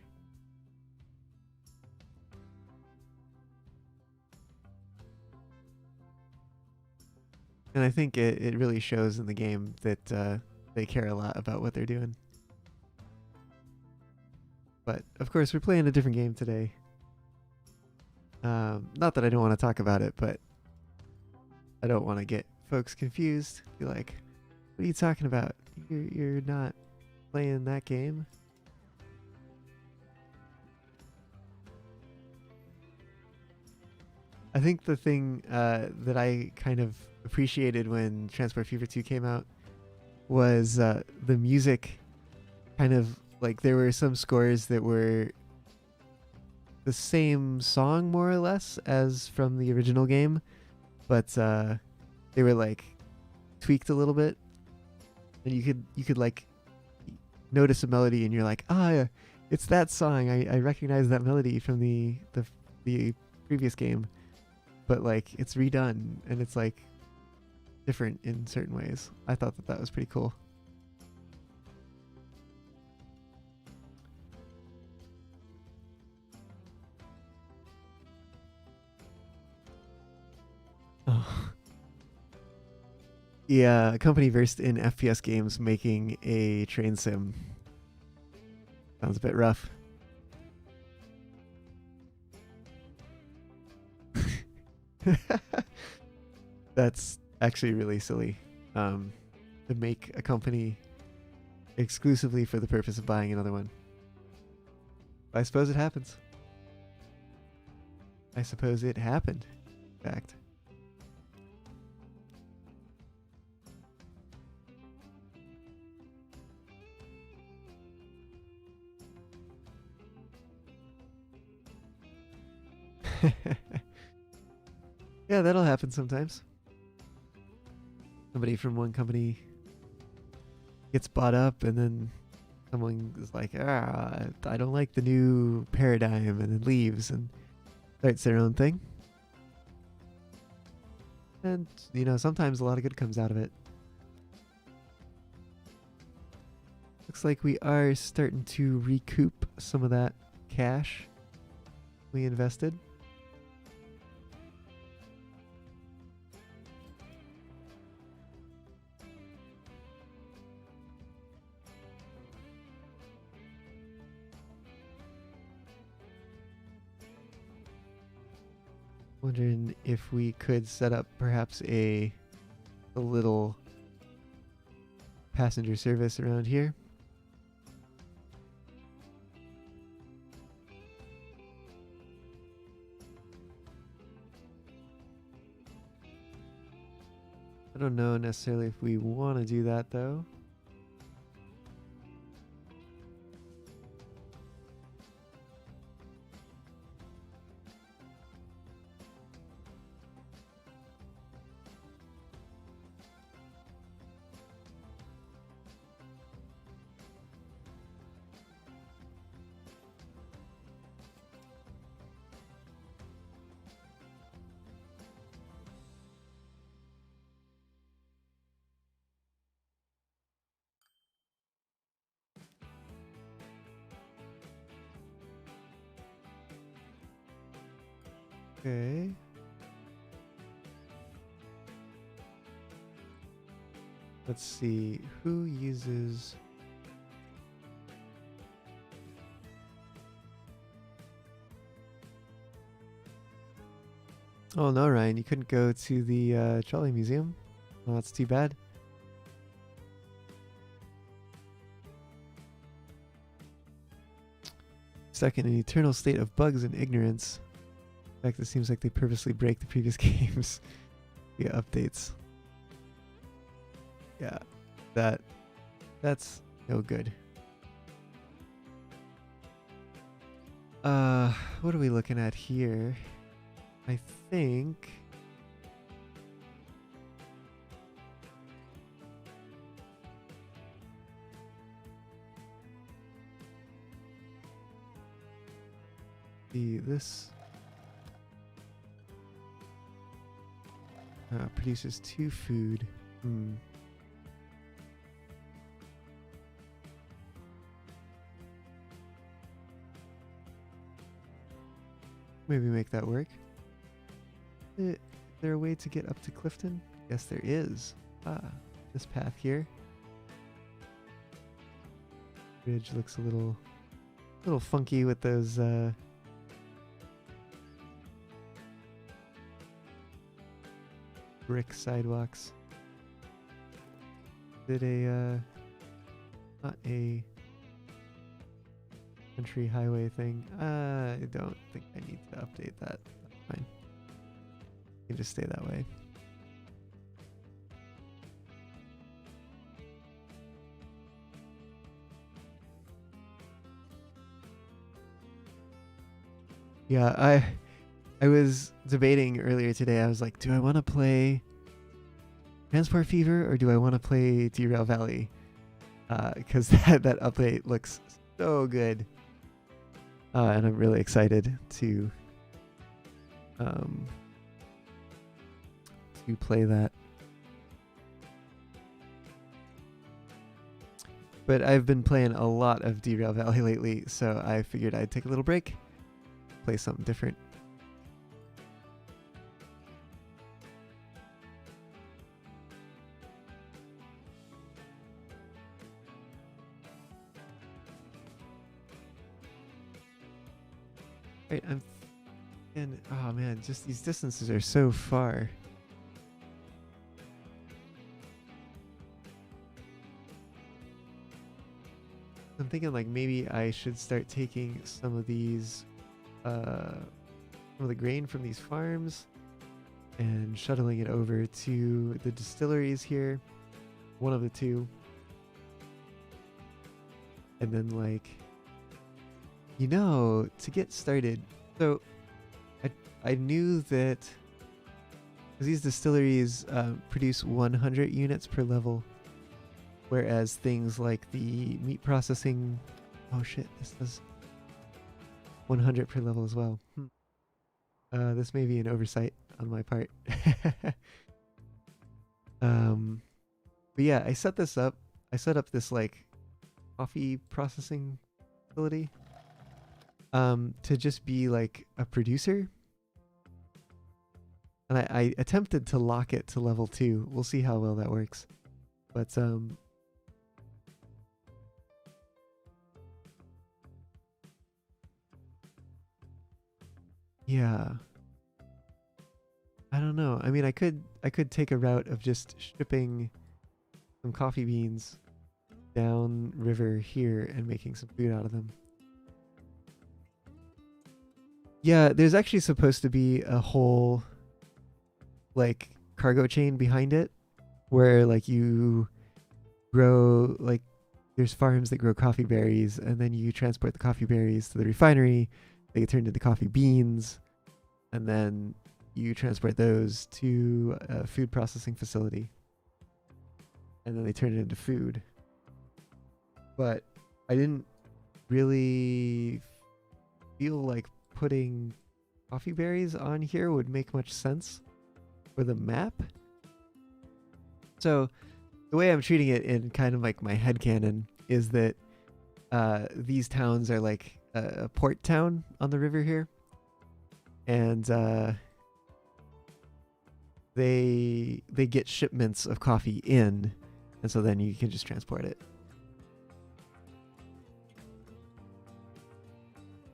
And I think it really shows in the game that they care a lot about what they're doing. But of course, we're playing a different game today. Not that I don't want to talk about it, but I don't want to get folks confused. Be like, what are you talking about? You're not playing that game. I think the thing that I kind of appreciated when Transport Fever 2 came out was the music. Kind of like there were some scores that were the same song more or less as from the original game, but they were like tweaked a little bit, and you could like notice a melody and you're like, it's that song. I recognize that melody from the previous game. but like it's redone and it's like different in certain ways. I thought that that was pretty cool. Oh. Yeah, a company versed in FPS games making a train sim. Sounds a bit rough. That's actually really silly. To make a company exclusively for the purpose of buying another one. I suppose it happens. I suppose it happened, in fact. Yeah, that'll happen sometimes. Somebody from one company gets bought up and then someone is like, I don't like the new paradigm, and then leaves and starts their own thing. And, you know, sometimes a lot of good comes out of it. Looks like we are starting to recoup some of that cash we invested. Wondering if we could set up perhaps a little passenger service around here. I don't know necessarily if we want to do that though. Okay. Let's see, who uses... Oh no, Ryan, you couldn't go to the trolley museum? Well, that's too bad. Stuck in an eternal state of bugs and ignorance. In fact, it seems like they purposely break the previous games via updates. Yeah, that's no good. What are we looking at here? I think this produces 2 food. Maybe make that work. Is there a way to get up to Clifton? Yes, there is. This path here. Bridge looks a little funky with those brick sidewalks. Is it not a country highway thing? I don't think I need to update that. That's fine. You can just stay that way. Yeah, I was debating earlier today. I was like, do I want to play Transport Fever or do I want to play Derail Valley? Because that update looks so good. And I'm really excited to to play that. But I've been playing a lot of Derail Valley lately, so I figured I'd take a little break, play something different. Right, oh man, just these distances are so far. I'm thinking like maybe I should start taking some of these, some of the grain from these farms and shuttling it over to the distilleries here, one of the two. And then like, to get started, so I knew that these distilleries produce 100 units per level, whereas things like the meat processing, oh shit, this does 100 per level as well. This may be an oversight on my part. But yeah, I set this up. I set up this like coffee processing facility to just be like a producer. And I attempted to lock it to level 2. We'll see how well that works. But yeah. I don't know. I mean, I could take a route of just shipping some coffee beans down river here and making some food out of them. Yeah, there's actually supposed to be a whole like cargo chain behind it where like you grow, like there's farms that grow coffee berries and then you transport the coffee berries to the refinery, they get turned into coffee beans, and then you transport those to a food processing facility and then they turn it into food. But I didn't really feel like putting coffee berries on here would make much sense for the map. So the way I'm treating it in kind of like my headcanon is that these towns are like a port town on the river here. And they get shipments of coffee in, and so then you can just transport it.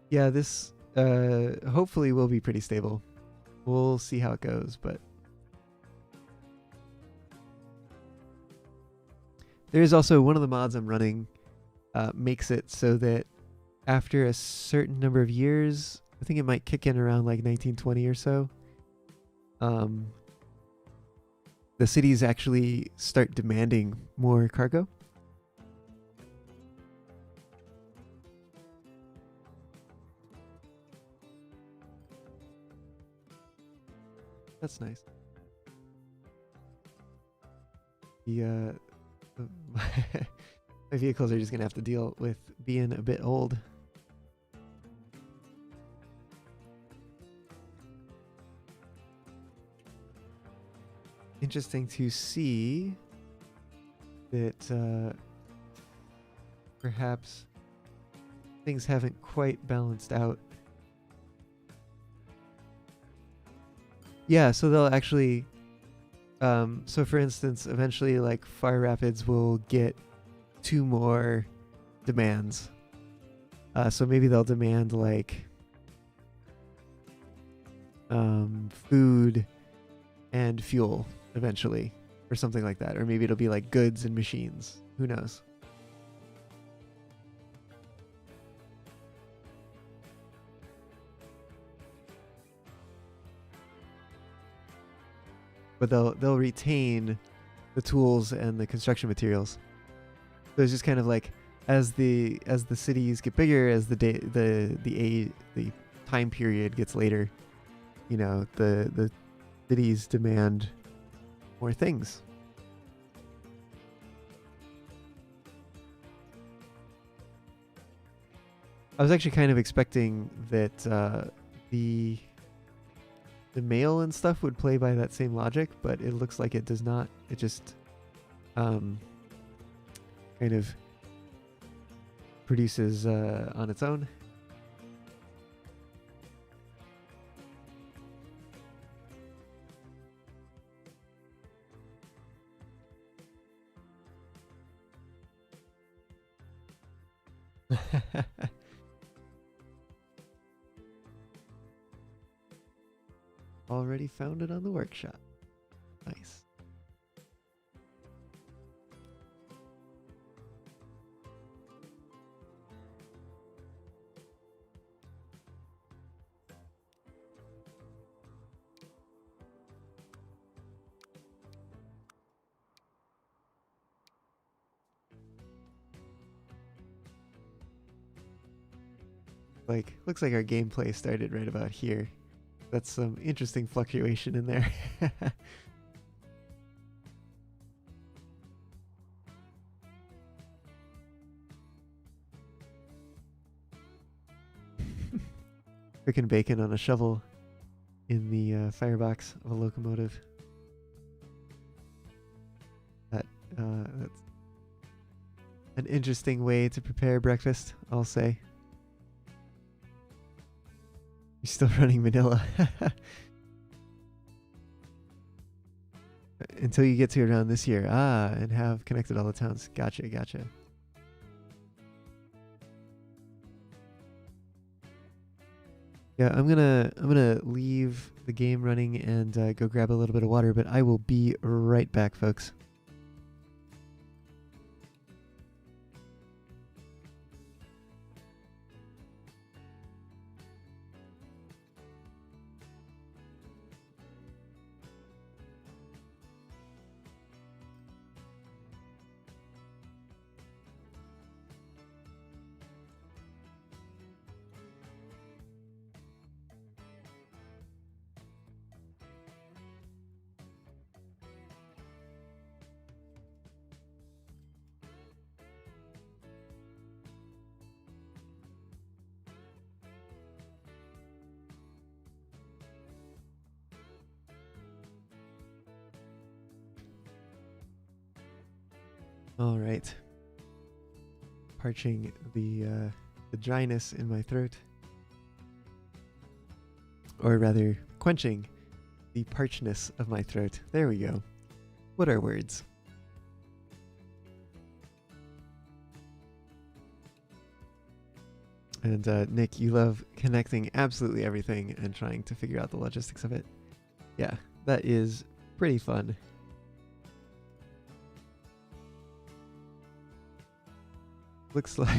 Yeah, this hopefully will be pretty stable. We'll see how it goes, but there's also one of the mods I'm running makes it so that after a certain number of years, I think it might kick in around like 1920 or so, the cities actually start demanding more cargo. That's nice. The my vehicles are just gonna have to deal with being a bit old. Interesting to see that perhaps things haven't quite balanced out. Yeah, so they'll actually so for instance, eventually like Fire Rapids will get 2 more demands. So maybe they'll demand like food and fuel eventually, or something like that. Or maybe it'll be like goods and machines. Who knows? But they'll retain the tools and the construction materials. So it's just kind of like as the cities get bigger, as the time period gets later, you know, the cities demand more things. I was actually kind of expecting that the the mail and stuff would play by that same logic, but it looks like it does not. It just kind of produces on its own. Already found it on the workshop. Nice. Looks like our gameplay started right about here. That's some interesting fluctuation in there. Cooking bacon on a shovel in the firebox of a locomotive. That's an interesting way to prepare breakfast, I'll say. You're still running vanilla. Until you get to around this year. And have connected all the towns. Gotcha, gotcha. Yeah, I'm gonna leave the game running and go grab a little bit of water, but I will be right back, folks. All right. Parching the dryness in my throat. Or rather, quenching the parchness of my throat. There we go. What are words? And Nick, you love connecting absolutely everything and trying to figure out the logistics of it. Yeah, that is pretty fun. Looks like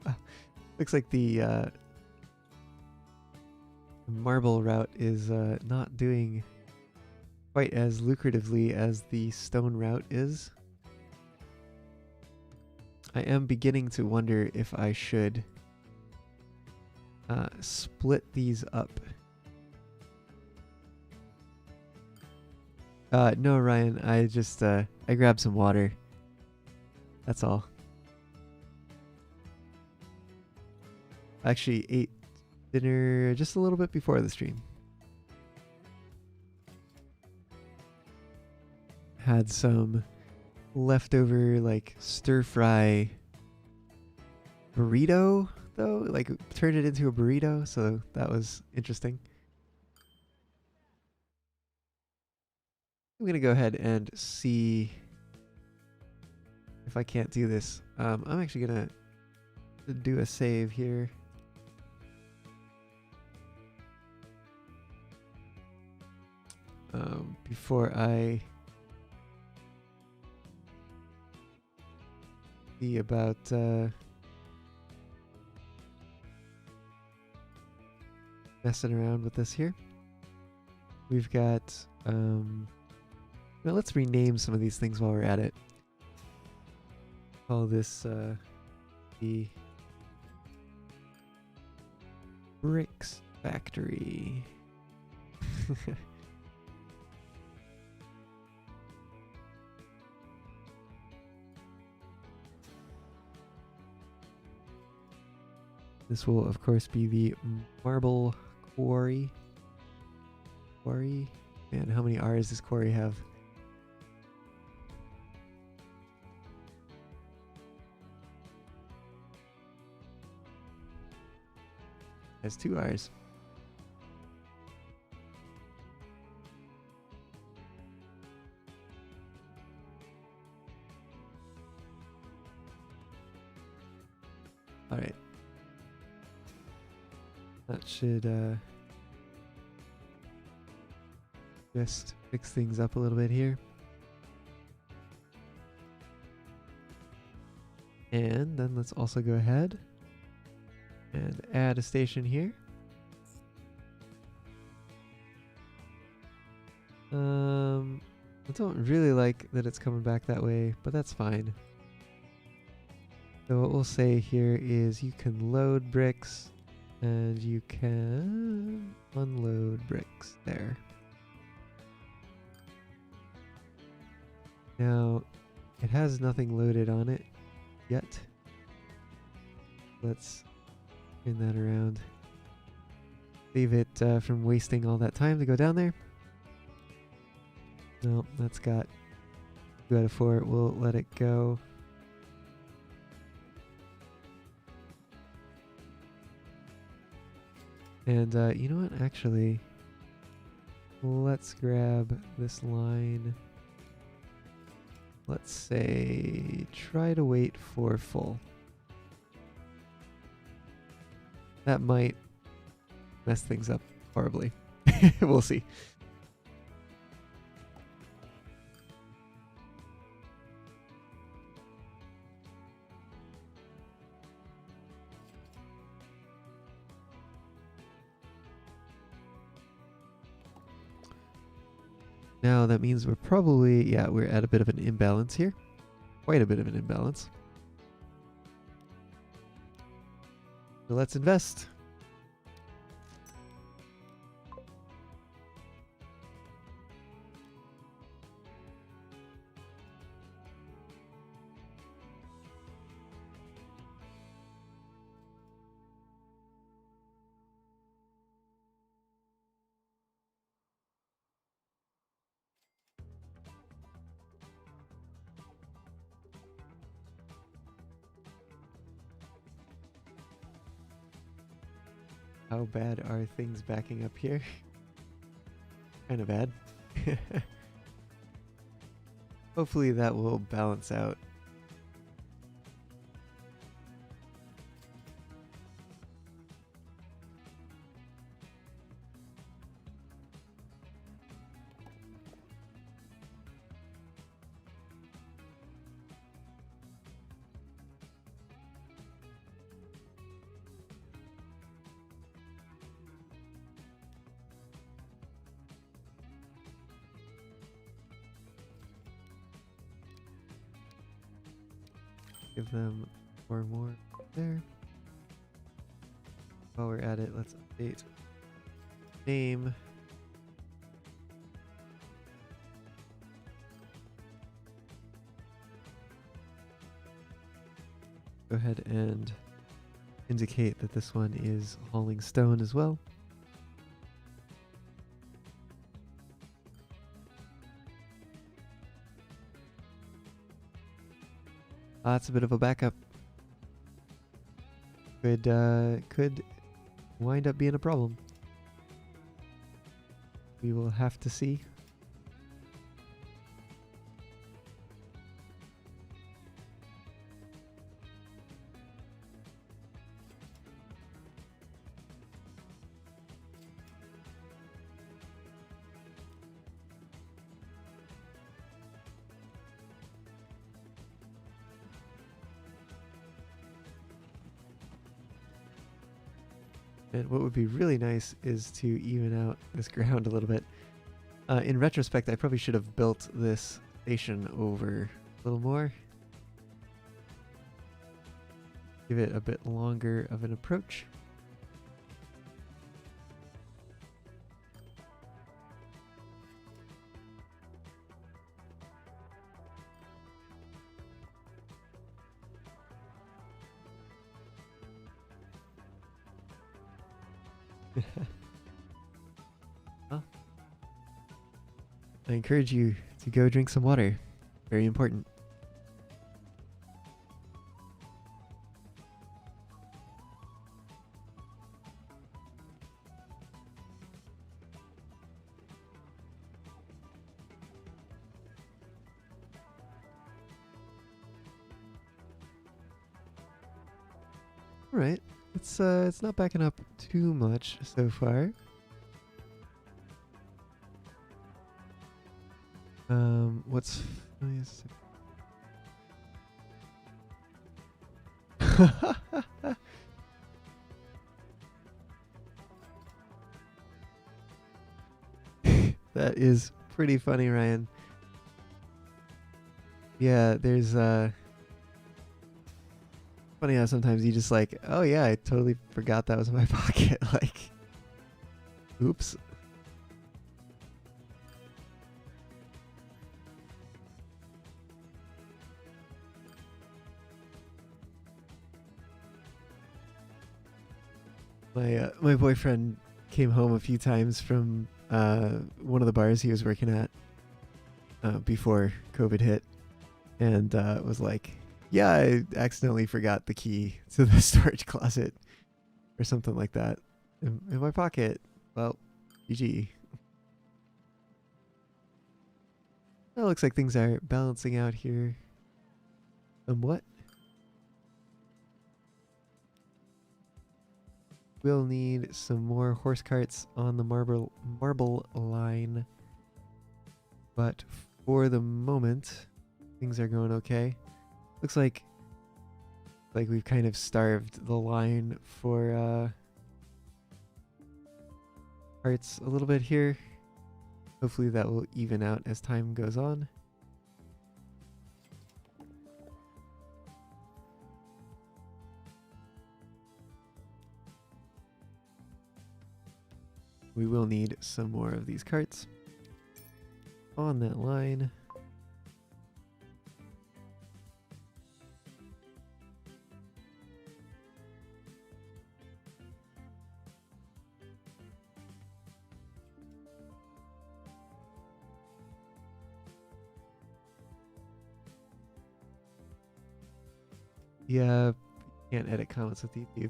wow. Looks like the marble route is not doing quite as lucratively as the stone route is. I am beginning to wonder if I should split these up. No, Ryan, I just I grabbed some water. That's all. I actually ate dinner just a little bit before the stream. Had some leftover like stir fry burrito though, like turned it into a burrito, so that was interesting. I'm gonna go ahead and see if I can't do this. I'm actually gonna do a save here. Before I see about messing around with this here. We've got well, let's rename some of these things while we're at it. Call this the Bricks Factory. This will, of course, be the marble quarry. Quarry? Man, how many R's does Quarry have? Has 2 R's. Alright. That should just fix things up a little bit here. And then let's also go ahead and add a station here. I don't really like that it's coming back that way, but that's fine. So what we'll say here is you can load bricks and you can unload bricks there. Now, it has nothing loaded on it yet. Let's turn that around. Save it from wasting all that time to go down there. No, that's got 2 out of 4. We'll let it go. And you know what? Actually, let's grab this line. Let's say try to wait for full. That might mess things up horribly. We'll see. Now that means we're probably, yeah, we're at a bit of an imbalance here. Quite a bit of an imbalance. So let's invest. How bad are things backing up here? Kind of bad. Hopefully that will balance out. Give them 4 more there. While we're at it, let's update name. Go ahead and indicate that this one is hauling stone as well. That's a bit of a backup. Could wind up being a problem. We will have to see. And what would be really nice is to even out this ground a little bit. In retrospect, I probably should have built this station over a little more. Give it a bit longer of an approach. Well, I encourage you to go drink some water. Very important. All right, it's not backing up too much so far. What's funny is that is pretty funny, Ryan. Yeah, there's funny how sometimes you just like, oh yeah, I totally forgot that was in my pocket. Like, oops. My boyfriend came home a few times from one of the bars he was working at before COVID hit, and was like, yeah, I accidentally forgot the key to the storage closet or something like that in my pocket. Well, GG. Well, looks like things are balancing out here somewhat. We'll need some more horse carts on the marble line, but for the moment, things are going okay. Looks like we've kind of starved the line for carts a little bit here. Hopefully that will even out as time goes on. We will need some more of these carts on that line. Yeah, can't edit comments with YouTube.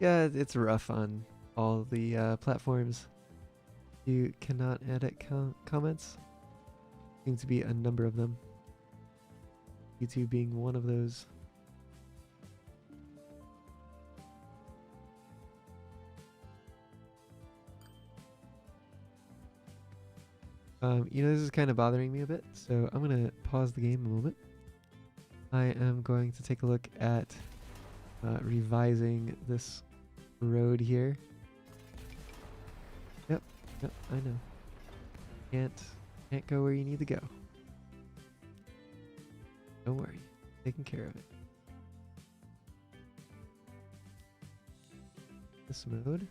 Yeah, it's rough on all the platforms. You cannot edit comments. Seems to be a number of them. YouTube being one of those. This is kind of bothering me a bit, so I'm gonna pause the game a moment. I am going to take a look at revising this road here. Yep, I know. Can't go where you need to go. Don't worry, taking care of it. This mode.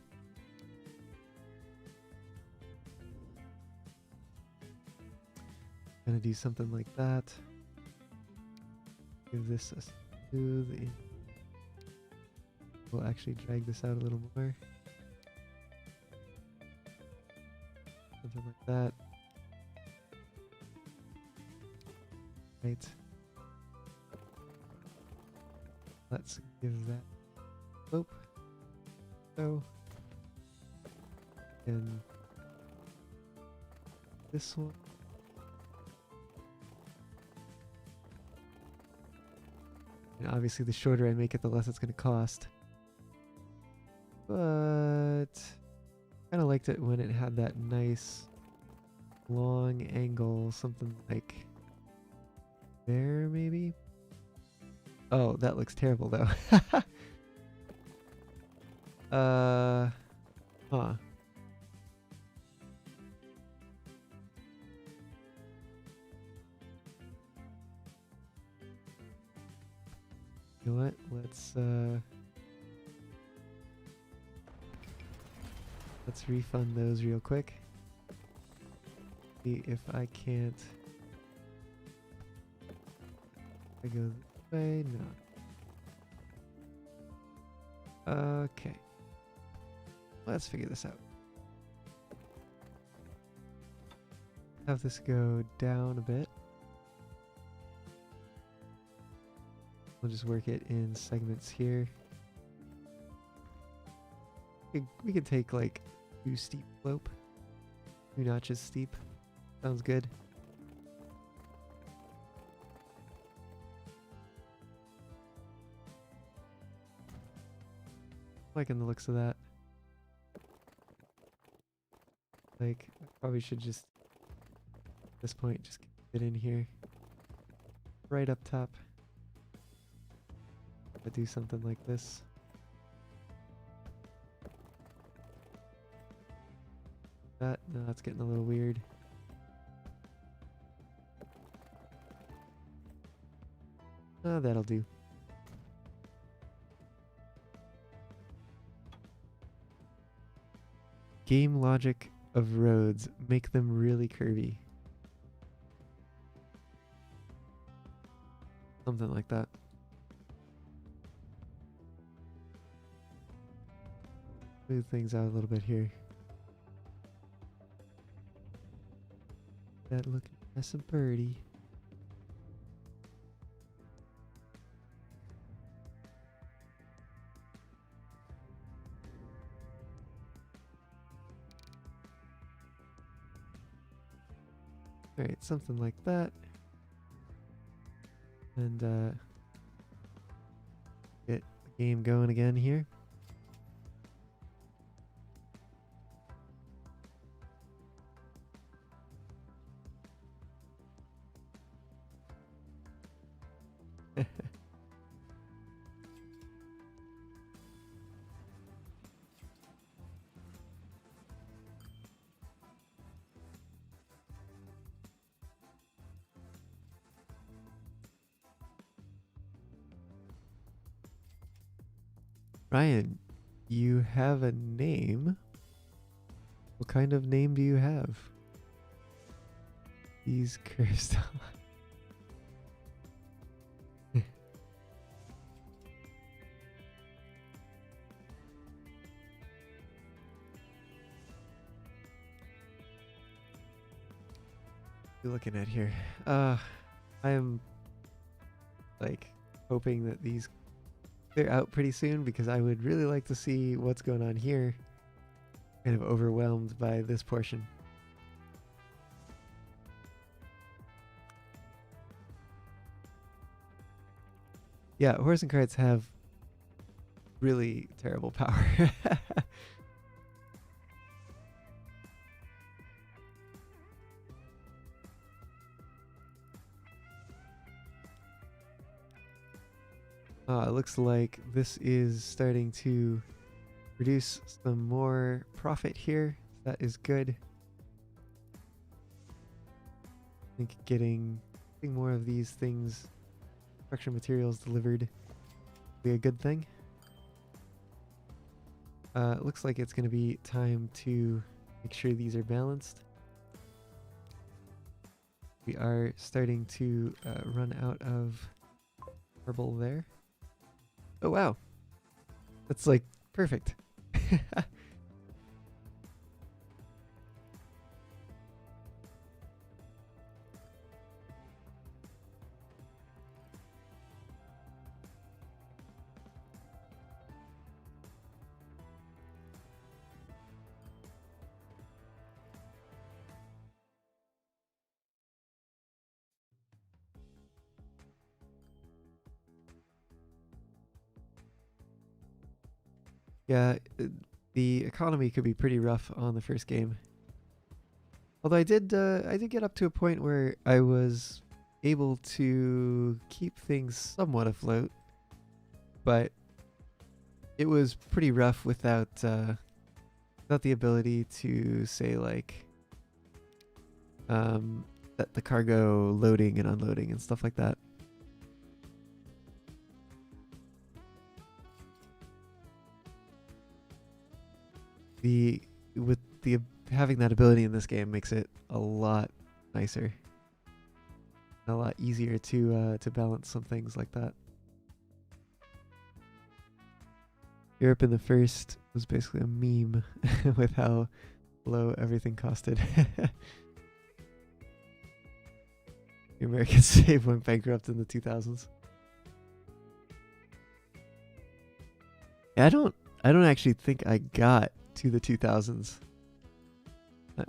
Gonna do something like that. Give this a smooth. We'll actually drag this out a little more. Something like that. Right. Let's give that slope. So. And this one. And obviously the shorter I make it, the less it's going to cost. But kind of liked it when it had that nice long angle, something like there maybe. Oh, that looks terrible though. Huh. You know what? Let's refund those real quick. See if I can't. I go this way. No. Okay. Let's figure this out. have this go down a bit. We'll just work it in segments here. We could take like 2 steep slope, 2 notches steep. Sounds good. Liking the looks of that. Like, I probably should just, at this point, just get in here. Right up top. I'll do something like this. That, no, that's getting a little weird. Oh, that'll do. Game logic of roads, make them really curvy. Something like that. Move things out a little bit here. That looking as a birdie. Alright, something like that. And get the game going again here. Ryan, you have a name? What kind of name do you have? These cursed. You're looking at here. I am like hoping that they're out pretty soon because I would really like to see what's going on here. Kind of overwhelmed by this portion. Yeah, horse and carts have really terrible power. It looks like this is starting to produce some more profit here. That is good. I think getting more of these things, construction materials delivered, will be a good thing. It looks like it's going to be time to make sure these are balanced. We are starting to run out of marble there. Oh wow, that's like perfect. Yeah, the economy could be pretty rough on the first game. Although I did get up to a point where I was able to keep things somewhat afloat, but it was pretty rough without the ability to say like that the cargo loading and unloading and stuff like that. With the having that ability in this game makes it a lot nicer, a lot easier to balance some things like that. Europe in the first was basically a meme with how low everything costed. The American Save went bankrupt in the 2000s. Yeah, I don't actually think I got to the 2000s.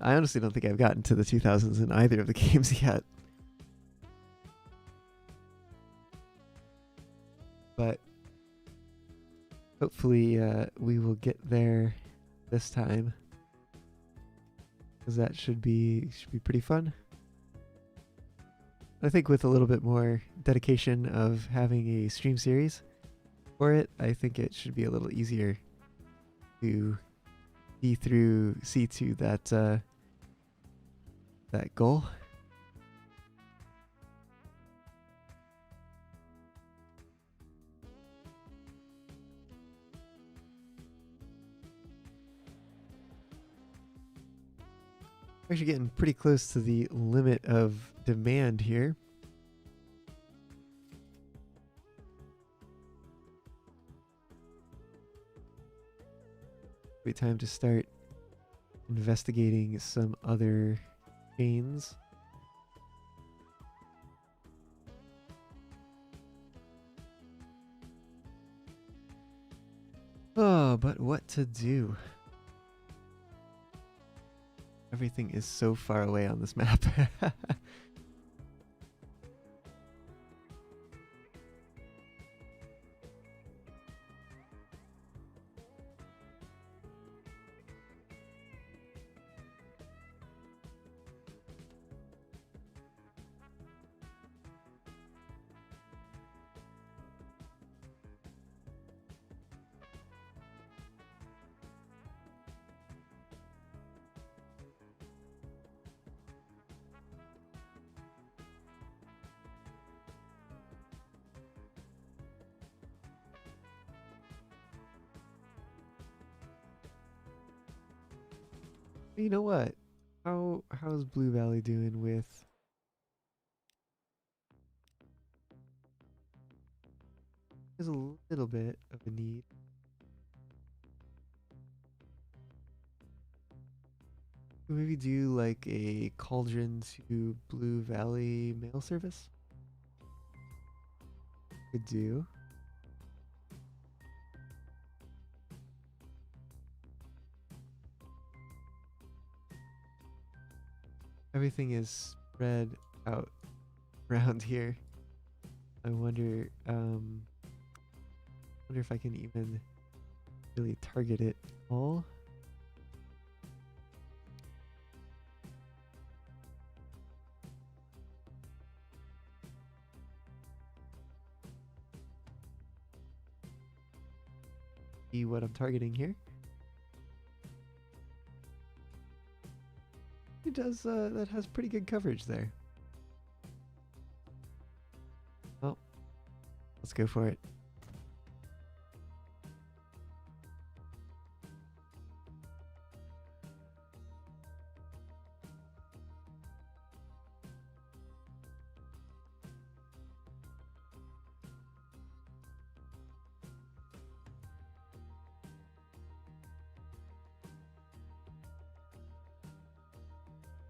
I honestly don't think I've gotten to the 2000s in either of the games yet. But hopefully we will get there this time, because that should be pretty fun. I think with a little bit more dedication of having a stream series for it, I think it should be a little easier to see to that that goal. We're actually getting pretty close to the limit of demand here. Wait, time to start investigating some other chains. Oh, but what to do? Everything is so far away on this map. You know what? How's Blue Valley doing with? There's a little bit of a need. Maybe do like a Cauldron to Blue Valley mail service? Could do. Everything is spread out around here. I wonder if I can even really target it all. See what I'm targeting here. It does, that has pretty good coverage there. Well, let's go for it.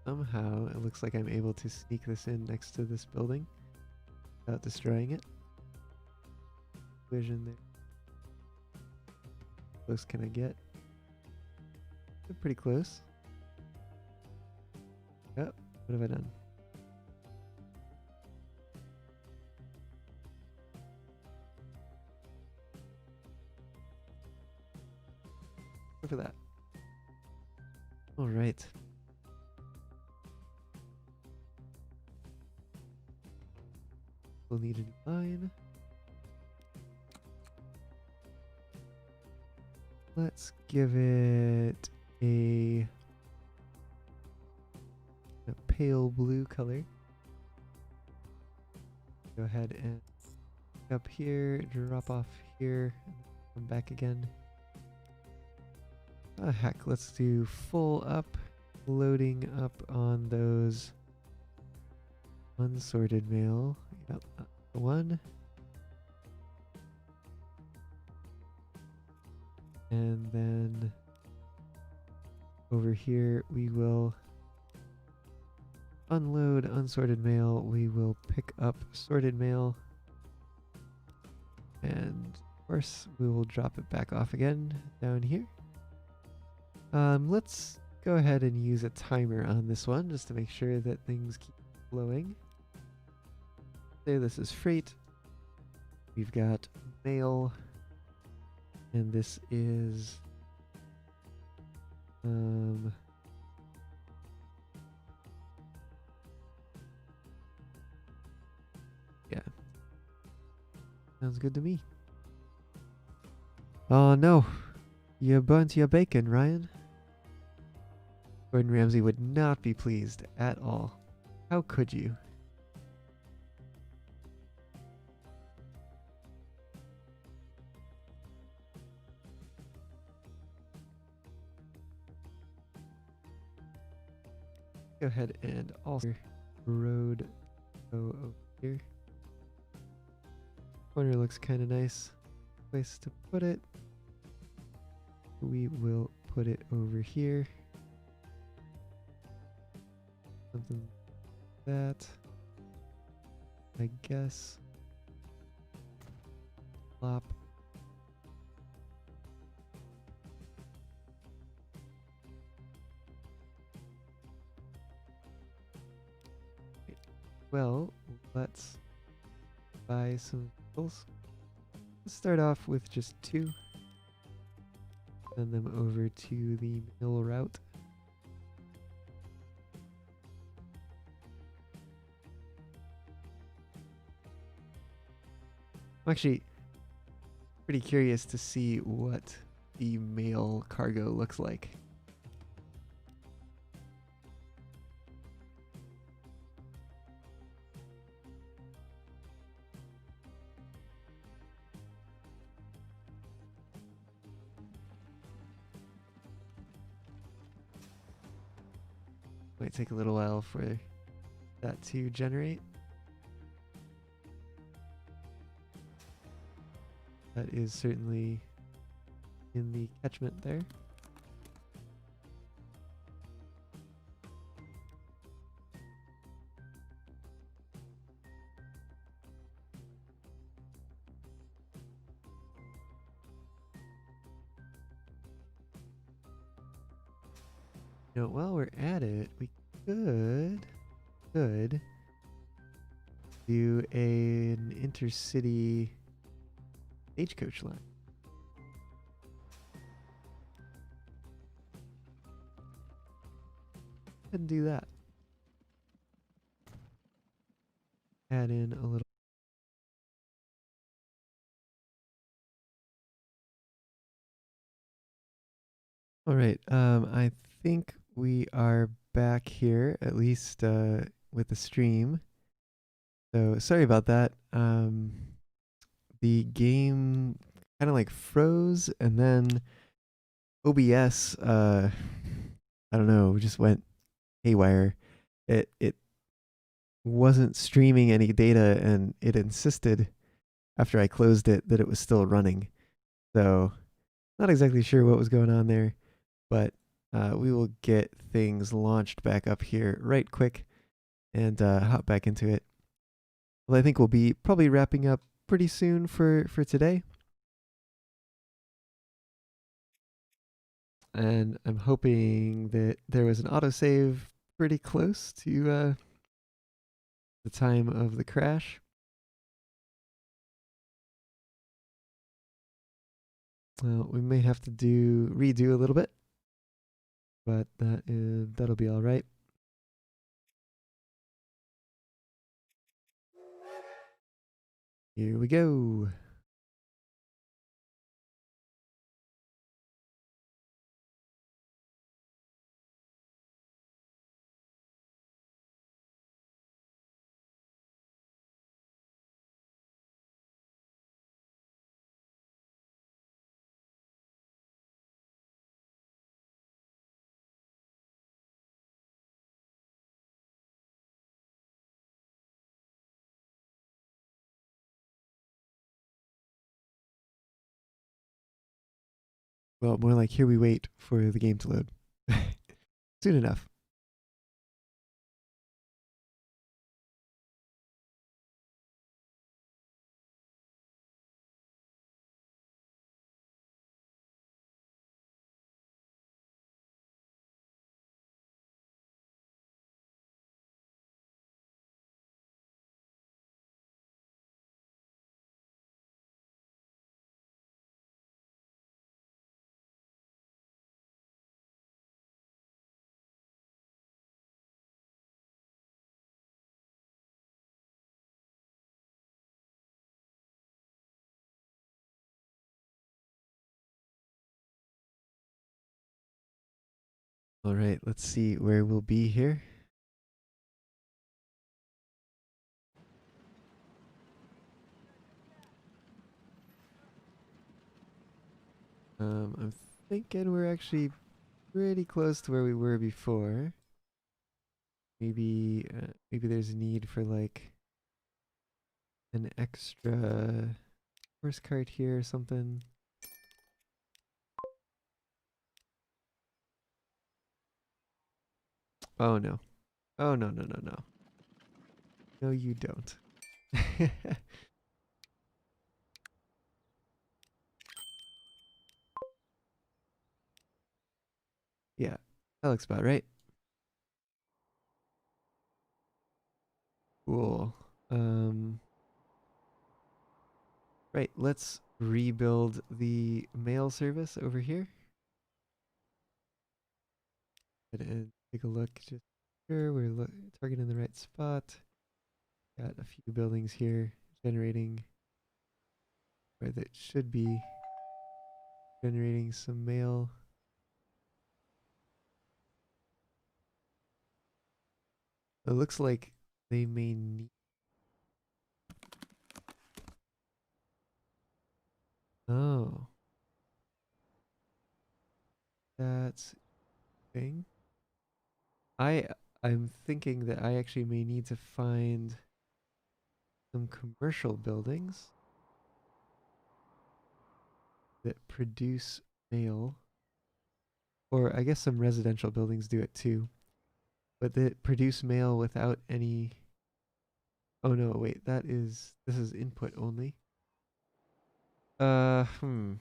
Somehow, it looks like I'm able to sneak this in next to this building without destroying it. Vision there. Close can I get? They're pretty close. Yep. What have I done? Go for that. All right. We'll need a new line. Let's give it a pale blue color. Go ahead and up here, drop off here, and come back again. Ah, heck, let's do full up, loading up on those unsorted mail. Yep, one. And then over here we will unload unsorted mail, we will pick up sorted mail. And of course, we will drop it back off again down here. Let's go ahead and use a timer on this one just to make sure that things keep flowing. Say this is freight. We've got mail. And this is yeah. Sounds good to me. Oh no. You burnt your bacon, Ryan. Gordon Ramsay would not be pleased at all. How could you? Go ahead and also road go over here. Corner looks kind of nice. Place to put it. We will put it over here. Something like that. I guess. Plop. Well, let's buy some vehicles. Let's start off with just 2. Send them over to the mill route. I'm actually pretty curious to see what the mail cargo looks like. Might take a little while for that to generate. That is certainly in the catchment there. You know, while we're at it, we could do an intercity stagecoach line. Go ahead and do that. Add in a little. All right. I think we are back here, at least with the stream. So sorry about that. The game kind of like froze, and then OBS, I don't know, just went haywire. It wasn't streaming any data, and it insisted after I closed it that it was still running. So not exactly sure what was going on there, but we will get things launched back up here right quick and hop back into it. Well, I think we'll be probably wrapping up pretty soon for today. And I'm hoping that there was an autosave pretty close to the time of the crash. We may have to redo a little bit, but that'll be all right. Here we go. Well, more like here we wait for the game to load. Soon enough. All right, let's see where we'll be here. I'm thinking we're actually pretty close to where we were before. Maybe there's a need for like an extra horse cart here or something. Oh no. Oh no no no no. No you don't. Yeah, that looks about right. Cool. Right, let's rebuild the mail service over here. And take a look, just sure we're targeting the right spot. Got a few buildings here generating where that should be generating some mail. It looks like they may need. Oh, that's thing. I I'm thinking that I actually may need to find some commercial buildings that produce mail, or I guess some residential buildings do it too, but that produce mail without any. Oh no, wait, this is input only. Hmm.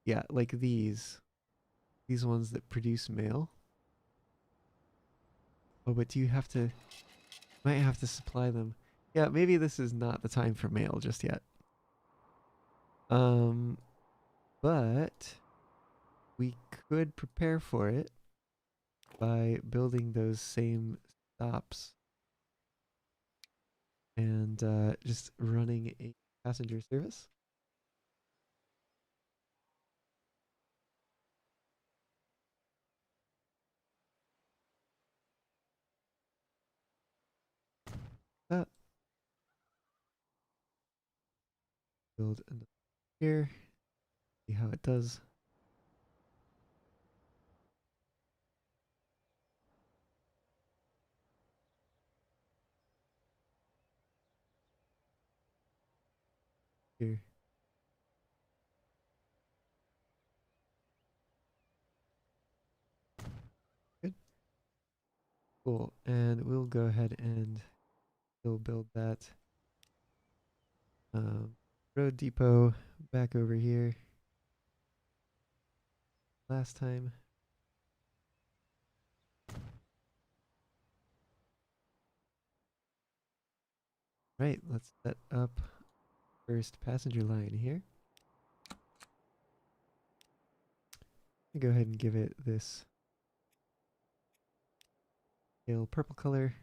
Yeah, like these ones that produce mail. Oh, but do you have to, might have to supply them. Yeah, maybe this is not the time for mail just yet. Um, but we could prepare for it by building those same stops and just running a passenger service. Uh, Build another here, see how it does. Here. Good. Cool. And we'll go ahead and we'll build that road depot back over here. Last time. Right, let's set up first passenger line here. Go ahead and give it this pale purple color.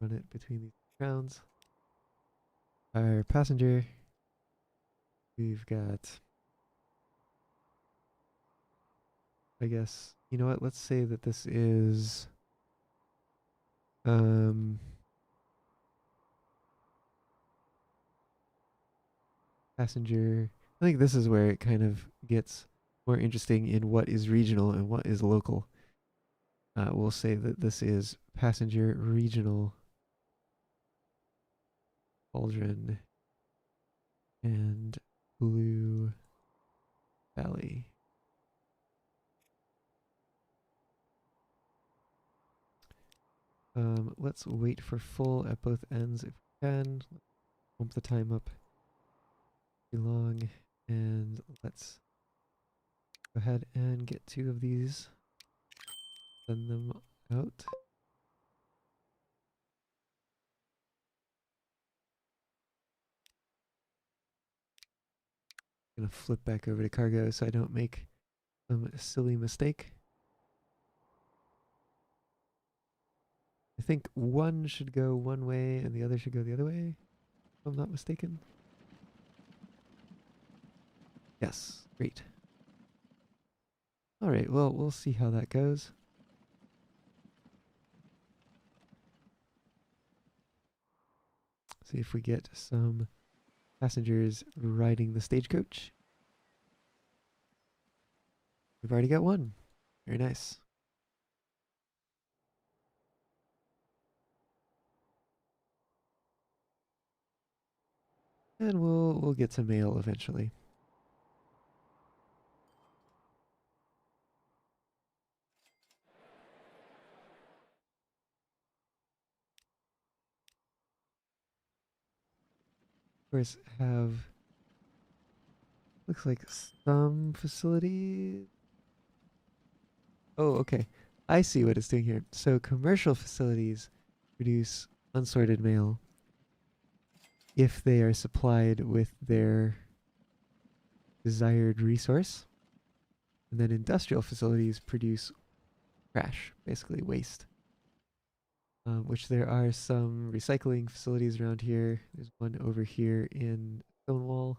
Run it between these grounds. Our passenger, we've got, I guess, you know what, let's say that this is passenger. I think this is where it kind of gets more interesting in what is regional and what is local. We'll say that this is passenger regional Cauldron and Blue Valley. Let's wait for full at both ends if we can. Bump the time up too long, and let's go ahead and get 2 of these. Send them out. I'm gonna flip back over to cargo so I don't make some silly mistake. I think one should go one way and the other should go the other way, if I'm not mistaken. Yes, great. All right, well, we'll see how that goes. See if we get some passengers riding the stagecoach. We've already got one. Very nice. And we'll get some mail eventually. Of course, have looks like some facilities. Oh, okay. I see what it's doing here. So commercial facilities produce unsorted mail if they are supplied with their desired resource. And then industrial facilities produce trash, basically waste. Which there are some recycling facilities around here. There's one over here in Stonewall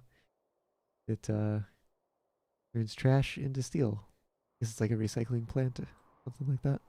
that turns trash into steel. I guess it's like a recycling plant, something like that.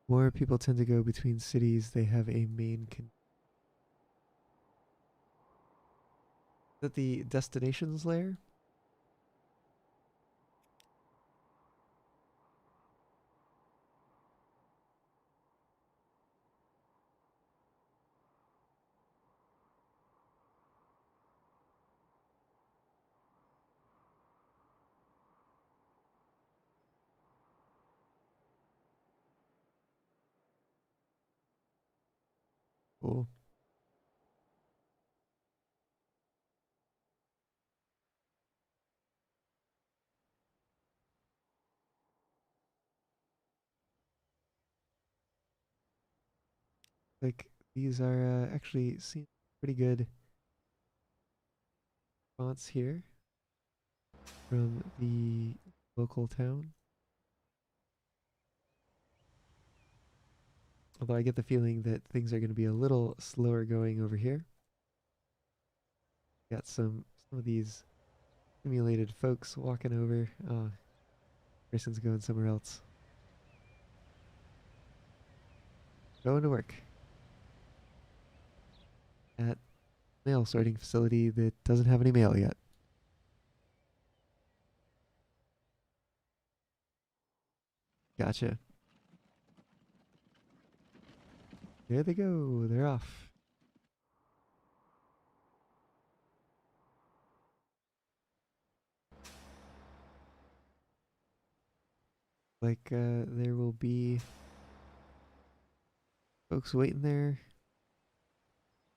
More people tend to go between cities. They have a main. Is that the destinations layer? Cool. Like these are actually seem pretty good fonts here from the local town. Although I get the feeling that things are going to be a little slower going over here. Got some of these simulated folks walking over. Oh, person's going somewhere else. Going to work at mail sorting facility that doesn't have any mail yet. Gotcha. There they go. They're off. Like there will be folks waiting there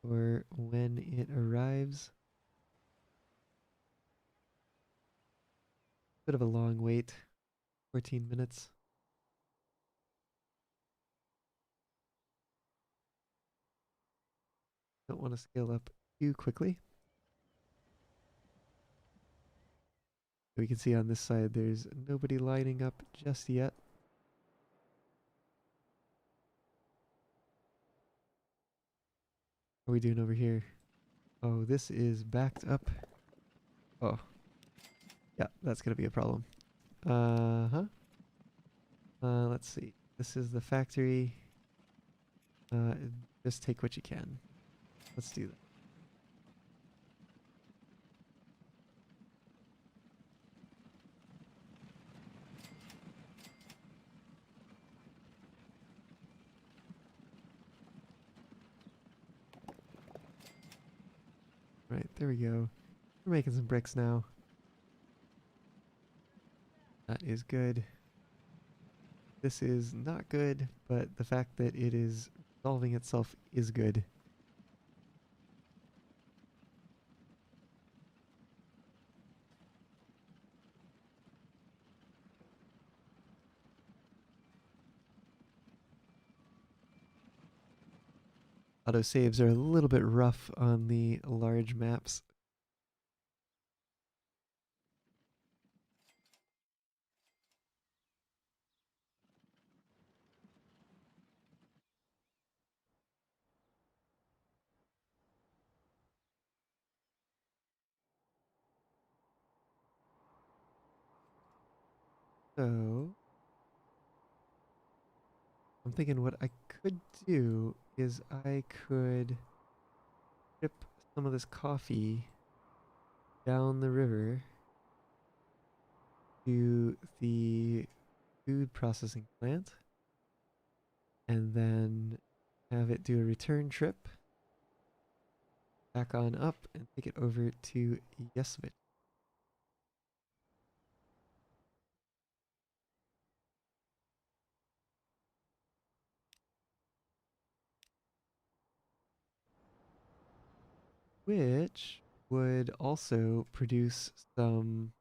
for when it arrives. Bit of a long wait. 14 minutes. Don't want to scale up too quickly. We can see on this side there's nobody lining up just yet. What are we doing over here? Oh, this is backed up. Oh, yeah, that's gonna be a problem. Uh-huh. Let's see. This is the factory. Uh, just take what you can. Let's do that. Right, there we go. We're making some bricks now. That is good. This is not good, but the fact that it is resolving itself is good. Autosaves are a little bit rough on the large maps. So I'm thinking what I could do is I could ship some of this coffee down the river to the food processing plant and then have it do a return trip back on up and take it over to Yesvik. Which would also produce some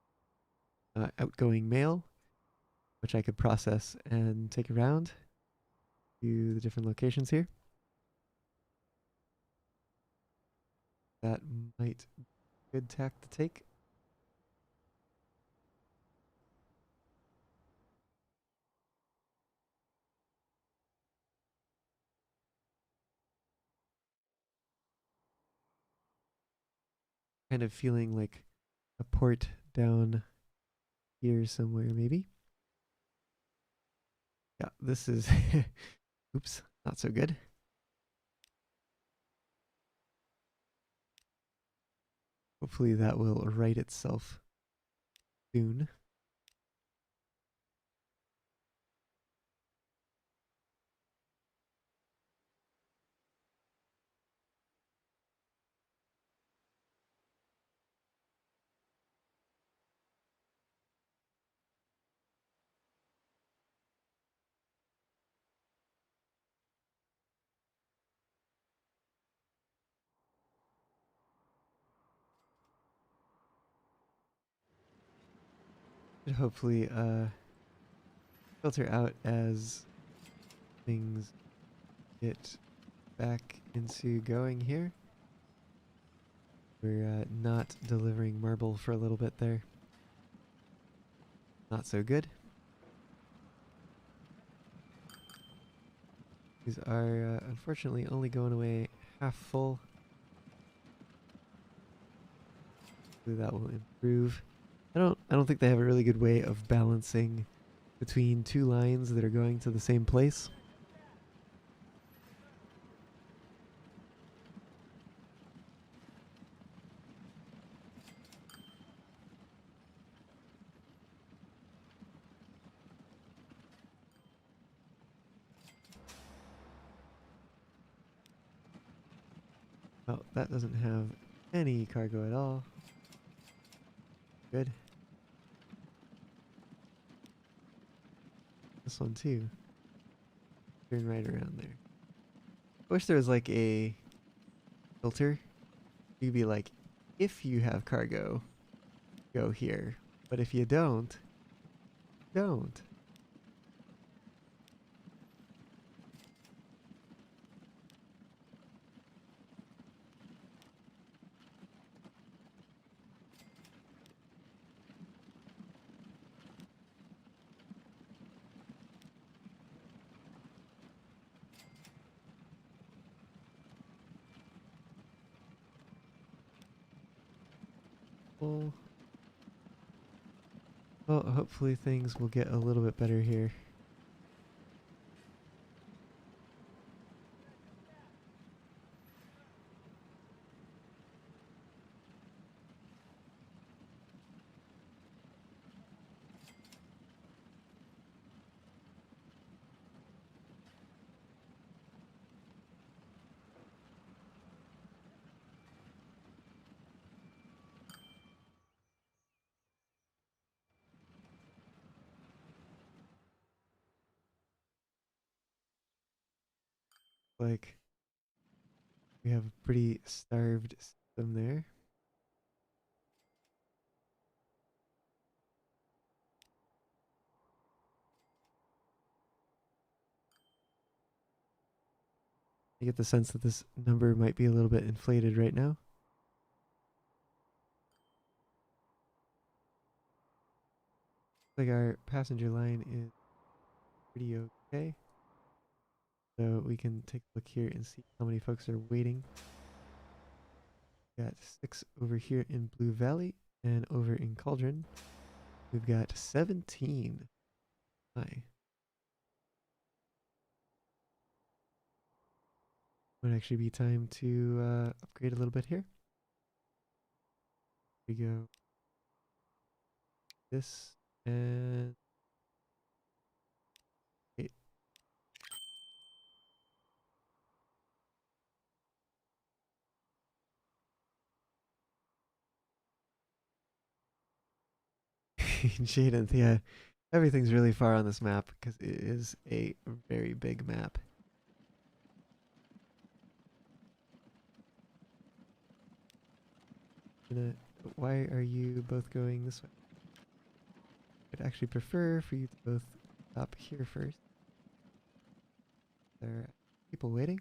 outgoing mail, which I could process and take around to the different locations here. That might be a good tack to take. Kind of feeling like a port down here somewhere, maybe. Yeah, this is, oops, not so good. Hopefully that will right itself soon. Should hopefully filter out as things get back into going here. We're not delivering marble for a little bit there. Not so good. These are unfortunately only going away half full. Hopefully that will improve. I don't think they have a really good way of balancing between two lines that are going to the same place. Oh, that doesn't have any cargo at all. Good. This one too. Turn right around there. I wish there was like a filter. You'd be like, if you have cargo, go here. But if you don't, don't. Well, hopefully things will get a little bit better here. like we have a pretty starved system there. I get the sense that this number might be a little bit inflated right now. Like our passenger line is pretty okay. So we can take a look here and see how many folks are waiting. Got 6 over here in Blue Valley, and over in Cauldron, we've got 17. Hi. Might actually be time to upgrade a little bit here. We go this and okay. Jaden, yeah, everything's really far on this map because it is a very big map. Why are you both going this way? I'd actually prefer for you to both stop here first. There are people waiting.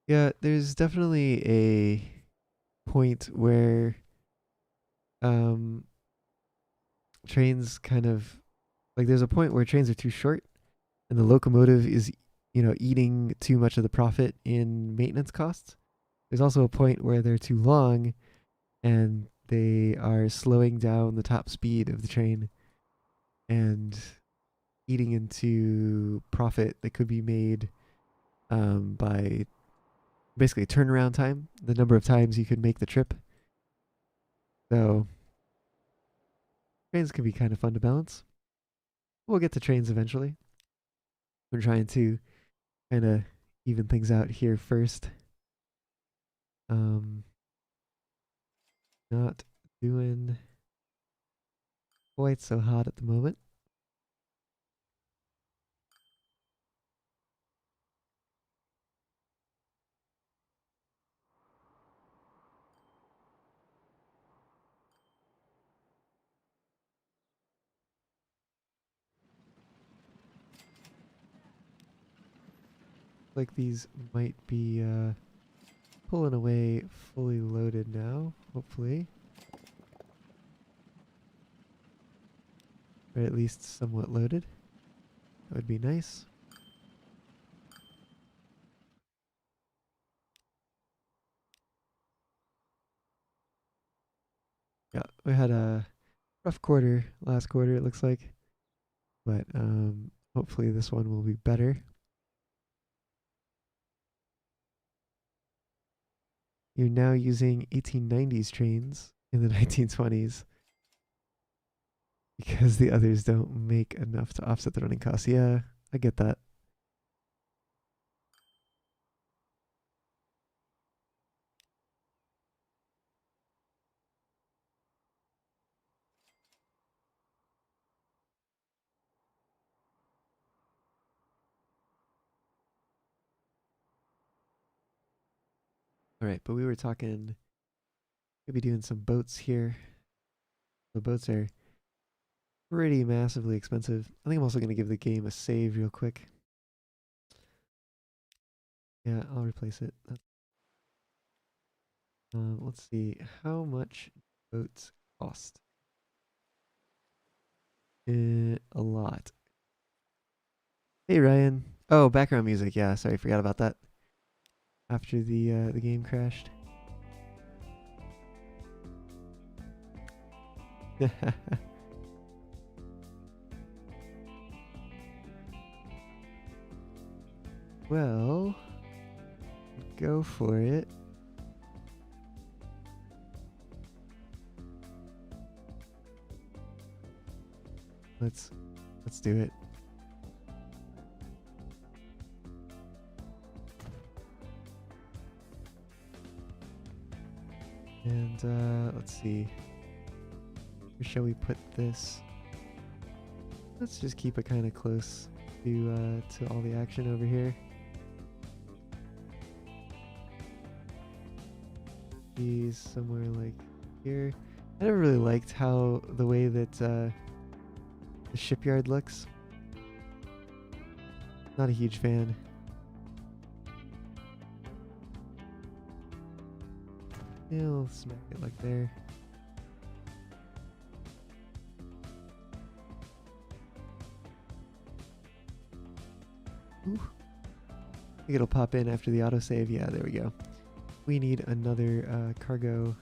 Yeah, there's definitely a point where um trains kind of like there's a point where trains are too short and the locomotive is eating too much of the profit in maintenance costs. There's also a point where they're too long and they are slowing down the top speed of the train and eating into profit that could be made by basically turnaround time, the number of times you could make the trip. So trains can be kind of fun to balance. We'll get to trains eventually. We're trying to kind of even things out here first. Not doing quite so hot at the moment. Like these might be pulling away fully loaded now, hopefully. Or at least somewhat loaded. That would be nice. Yeah, we had a rough quarter last quarter, it looks like. But hopefully this one will be better. You're now using 1890s trains in the 1920s because the others don't make enough to offset the running costs. Yeah, I get that. All right, but we were talking maybe doing some boats here. The boats are pretty massively expensive. I think I'm also going to give the game a save real quick. Yeah, I'll replace it. Let's see. How much boats cost? A lot. Hey, Ryan. Oh, background music. Yeah, sorry, forgot about that. After the game crashed. Well, go for it. Let's do it. And let's see. Where shall we put this? Let's just keep it kind of close to all the action over here. These somewhere like here. I never really liked how the way that the shipyard looks. Not a huge fan. Yeah, we'll smack it like there. Ooh. I think it'll pop in after the autosave. Yeah, there we go. We need another cargo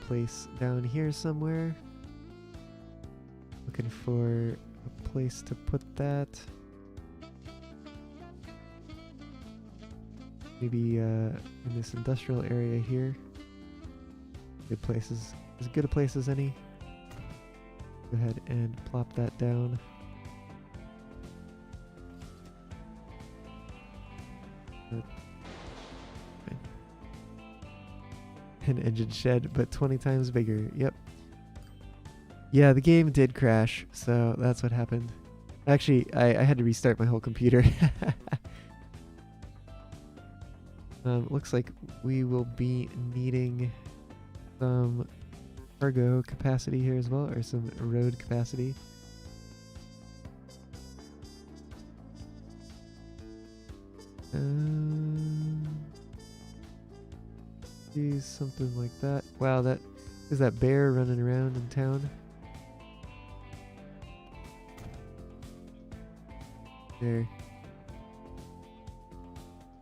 place down here somewhere. Looking for a place to put that. Maybe in this industrial area here. Good places, as good a place as any. Go ahead and plop that down. An engine shed, but 20 times bigger. Yep. Yeah, the game did crash, so that's what happened. Actually, I had to restart my whole computer. Looks like we will be needing some cargo capacity here as well, or some road capacity. Use something like that. Wow, that is that bear running around in town. There.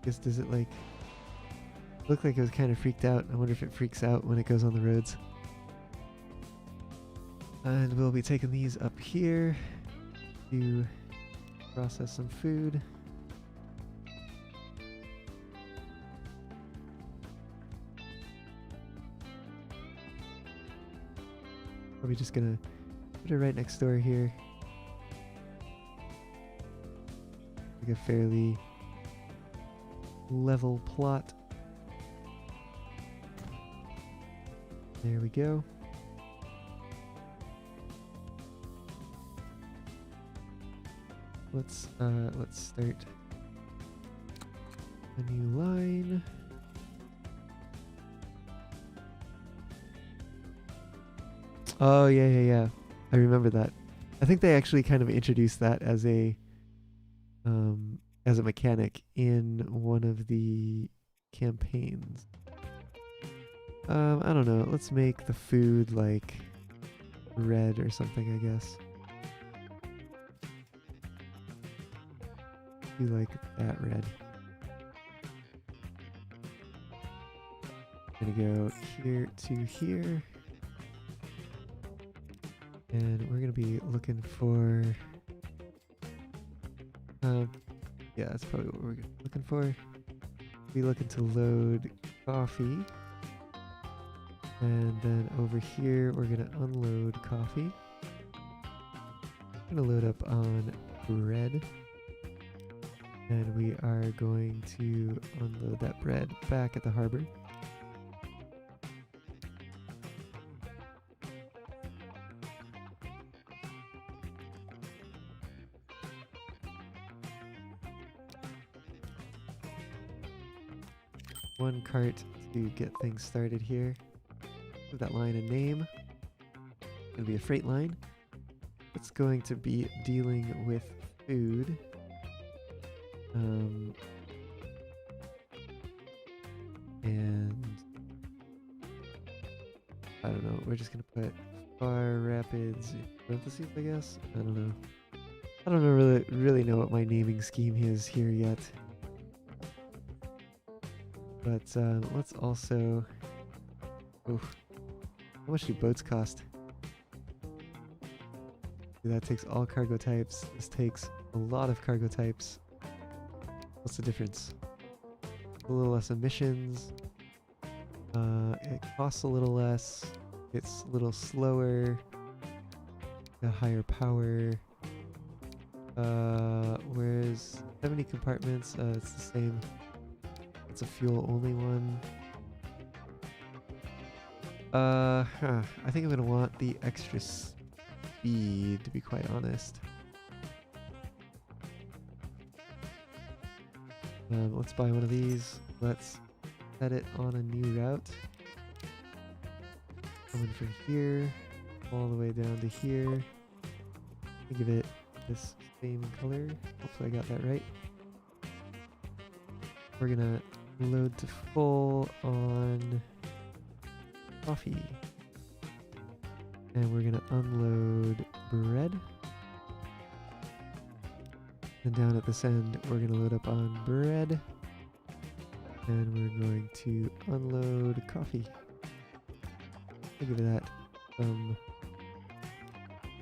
Guess does it like look like it was kind of freaked out? I wonder if it freaks out when it goes on the roads. And we'll be taking these up here to process some food. Probably just gonna put it right next door here. Like a fairly level plot. There we go. Let's start a new line. Oh yeah. I remember that. I think they actually kind of introduced that as a mechanic in one of the campaigns. I don't know. Let's make the food like red or something, I guess. Do like that red. I'm gonna go here to here. And we're gonna be looking for yeah, that's probably what we're looking for. Be looking to load coffee. And then over here we're gonna unload coffee. I'm gonna load up on bread. And we are going to unload that bread back at the harbor. One cart to get things started here. Give that line a name. It's going to be a freight line. It's going to be dealing with food. And I don't know. We're just going to put Far Rapids in parentheses, I guess. I don't know. I don't really know what my naming scheme is here yet. But let's also... Oh, how much do boats cost? That takes all cargo types. This takes a lot of cargo types. What's the difference? A little less emissions. It costs a little less. It's a little slower. Got higher power. Whereas 70 compartments, it's the same. It's a fuel only one. I think I'm gonna want the extra speed, to be quite honest. Let's buy one of these. Let's set it on a new route. Coming from here, all the way down to here. Give it this same color. Hopefully I got that right. We're gonna load to full on coffee. And we're gonna unload bread. And down at this end, we're gonna load up on bread. And we're going to unload coffee. I'll give that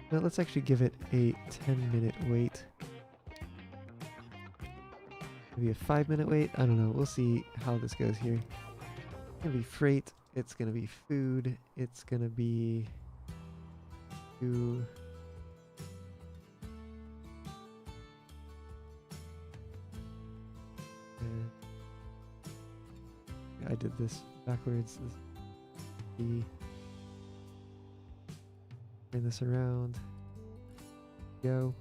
now let's actually give it a 10-minute wait. Maybe a 5-minute wait? I don't know. We'll see how this goes here. It's gonna be freight. It's gonna be food. It's gonna be to I did this backwards. Turn this around. Go.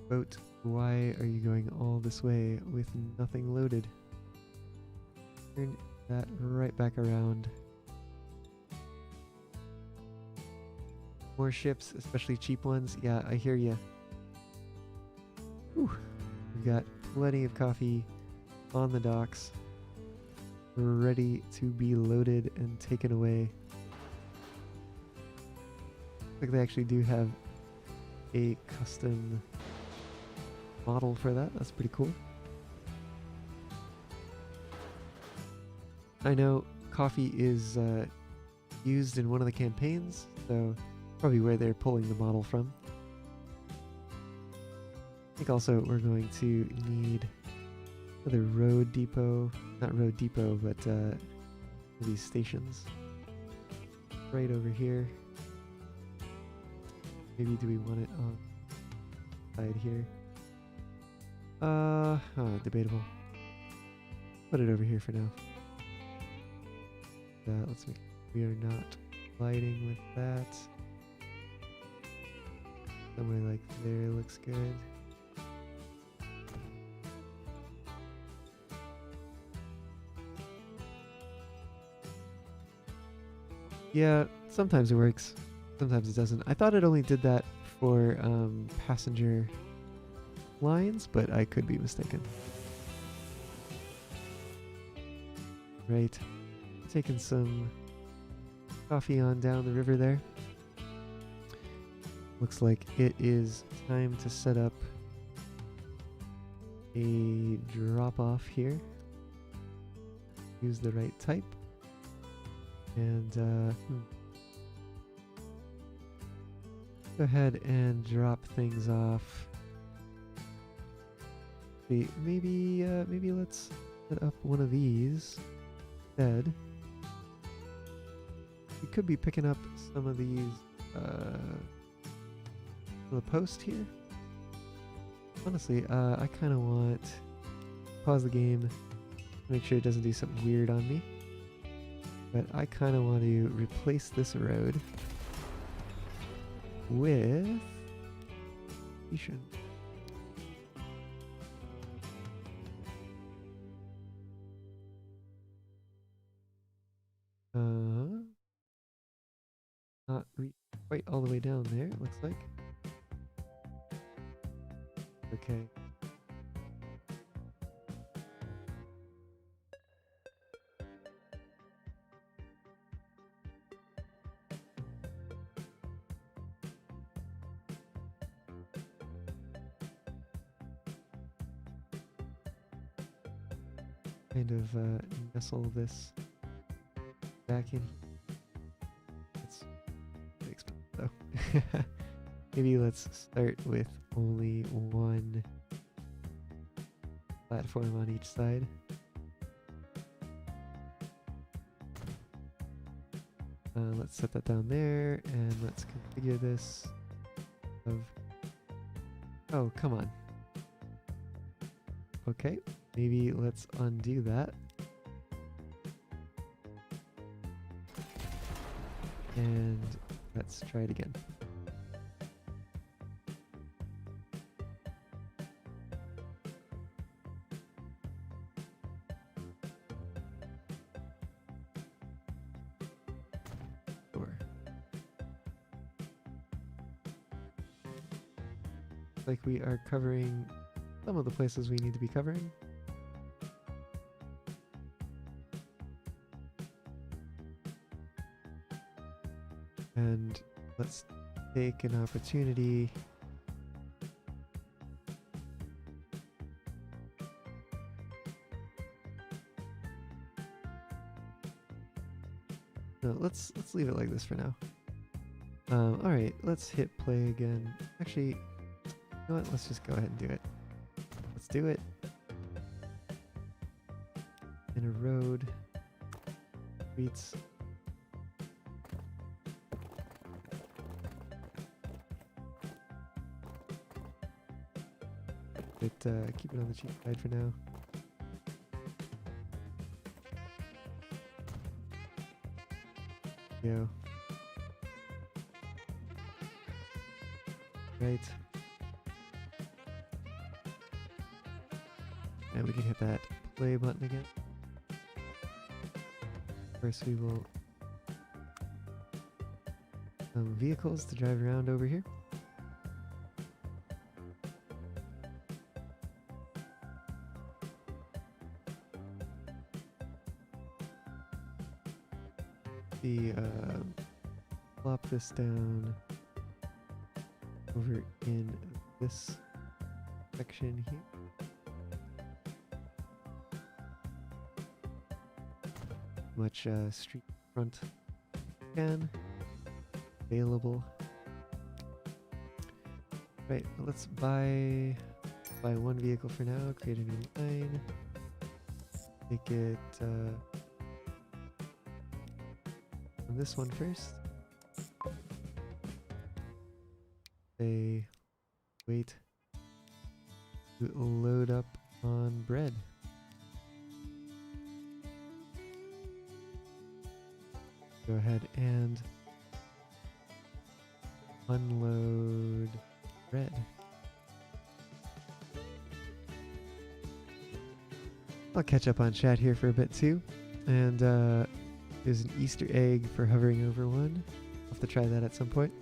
Boat, why are you going all this way with nothing loaded? Turn that right back around. More ships, especially cheap ones. Yeah, I hear ya. Whew. We've got plenty of coffee on the docks, ready to be loaded and taken away. Looks like they actually do have a custom model for that. That's pretty cool. I know coffee is used in one of the campaigns, so probably where they're pulling the model from. I think also we're going to need another road depot, not road depot, but these stations right over here. Maybe do we want it on the side here? Debatable. Put it over here for now. Let's make we are not lighting with that. Somewhere like there looks good. Yeah, sometimes it works, sometimes it doesn't. I thought it only did that for passenger lines, but I could be mistaken. Right, taking some coffee on down the river there. Looks like it is time to set up a drop off here. Use the right type. And go ahead and drop things off. Maybe let's set up one of these instead. We could be picking up some of these on the post here. Honestly, I kind of want to pause the game, make sure it doesn't do something weird on me. But I kind of want to replace this road with station. Not quite all the way down there, it looks like. Okay. Kind of nestle this back in. It's expensive though. Maybe let's start with only one platform on each side. Let's set that down there, and let's configure this of... Oh, come on. Okay, maybe let's undo that. And let's try it again. Sure. Like we are covering some of the places we need to be covering. And let's take an opportunity no, let's leave it like this for now. All right, let's hit play again. Actually, you know what? Let's just go ahead and do it. Let's do it in a road, streets. Keep it on the cheap side for now. Go. Right. And we can hit that play button again. First we will some vehicles to drive around over here. Plop this down over in this section here. Much street front can available. Right, let's buy one vehicle for now. Create a new line. Make it on this one first. Say wait to load up on bread. Go ahead and unload bread. I'll catch up on chat here for a bit too. And there's an Easter egg for hovering over one. I'll have to try that at some point.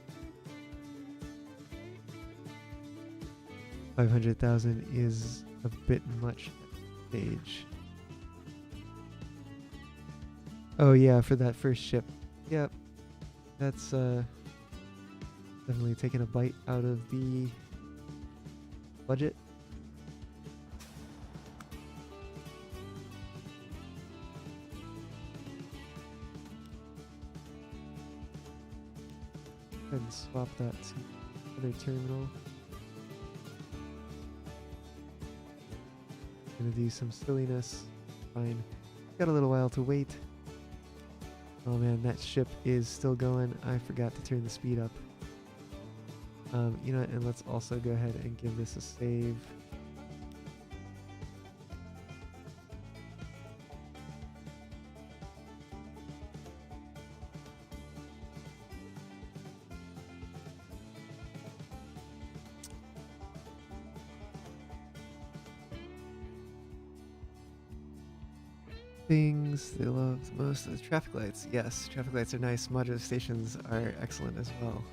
500,000 is a bit much at this stage. Oh yeah, for that first ship. Yep. That's definitely taking a bite out of the budget. Go ahead and swap that to another terminal. Gonna do some silliness. Fine. Got a little while to wait. Oh man, that ship is still going. I forgot to turn the speed up. You know what, and let's also go ahead and give this a save. Things they love the most are the traffic lights. Yes, traffic lights are nice. Modular stations are excellent as well.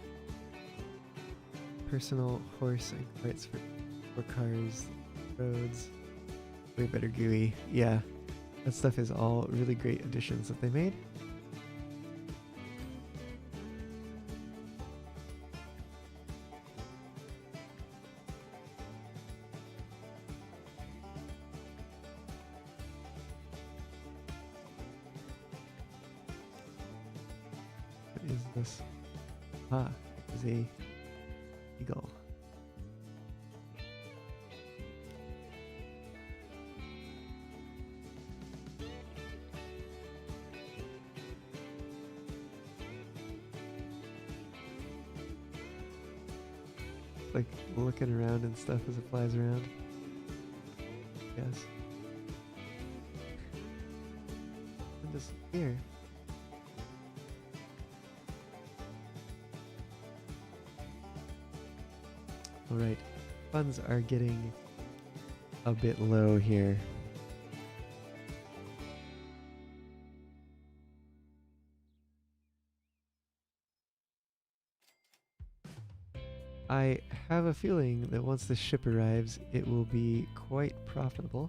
Personal horse and carts for cars, roads. Way better GUI. Yeah, that stuff is all really great additions that they made. Is this? Ah, it is a eagle. Like looking around and stuff as it flies around. Yes. disappear? Alright, funds are getting a bit low here. I have a feeling that once the ship arrives, it will be quite profitable.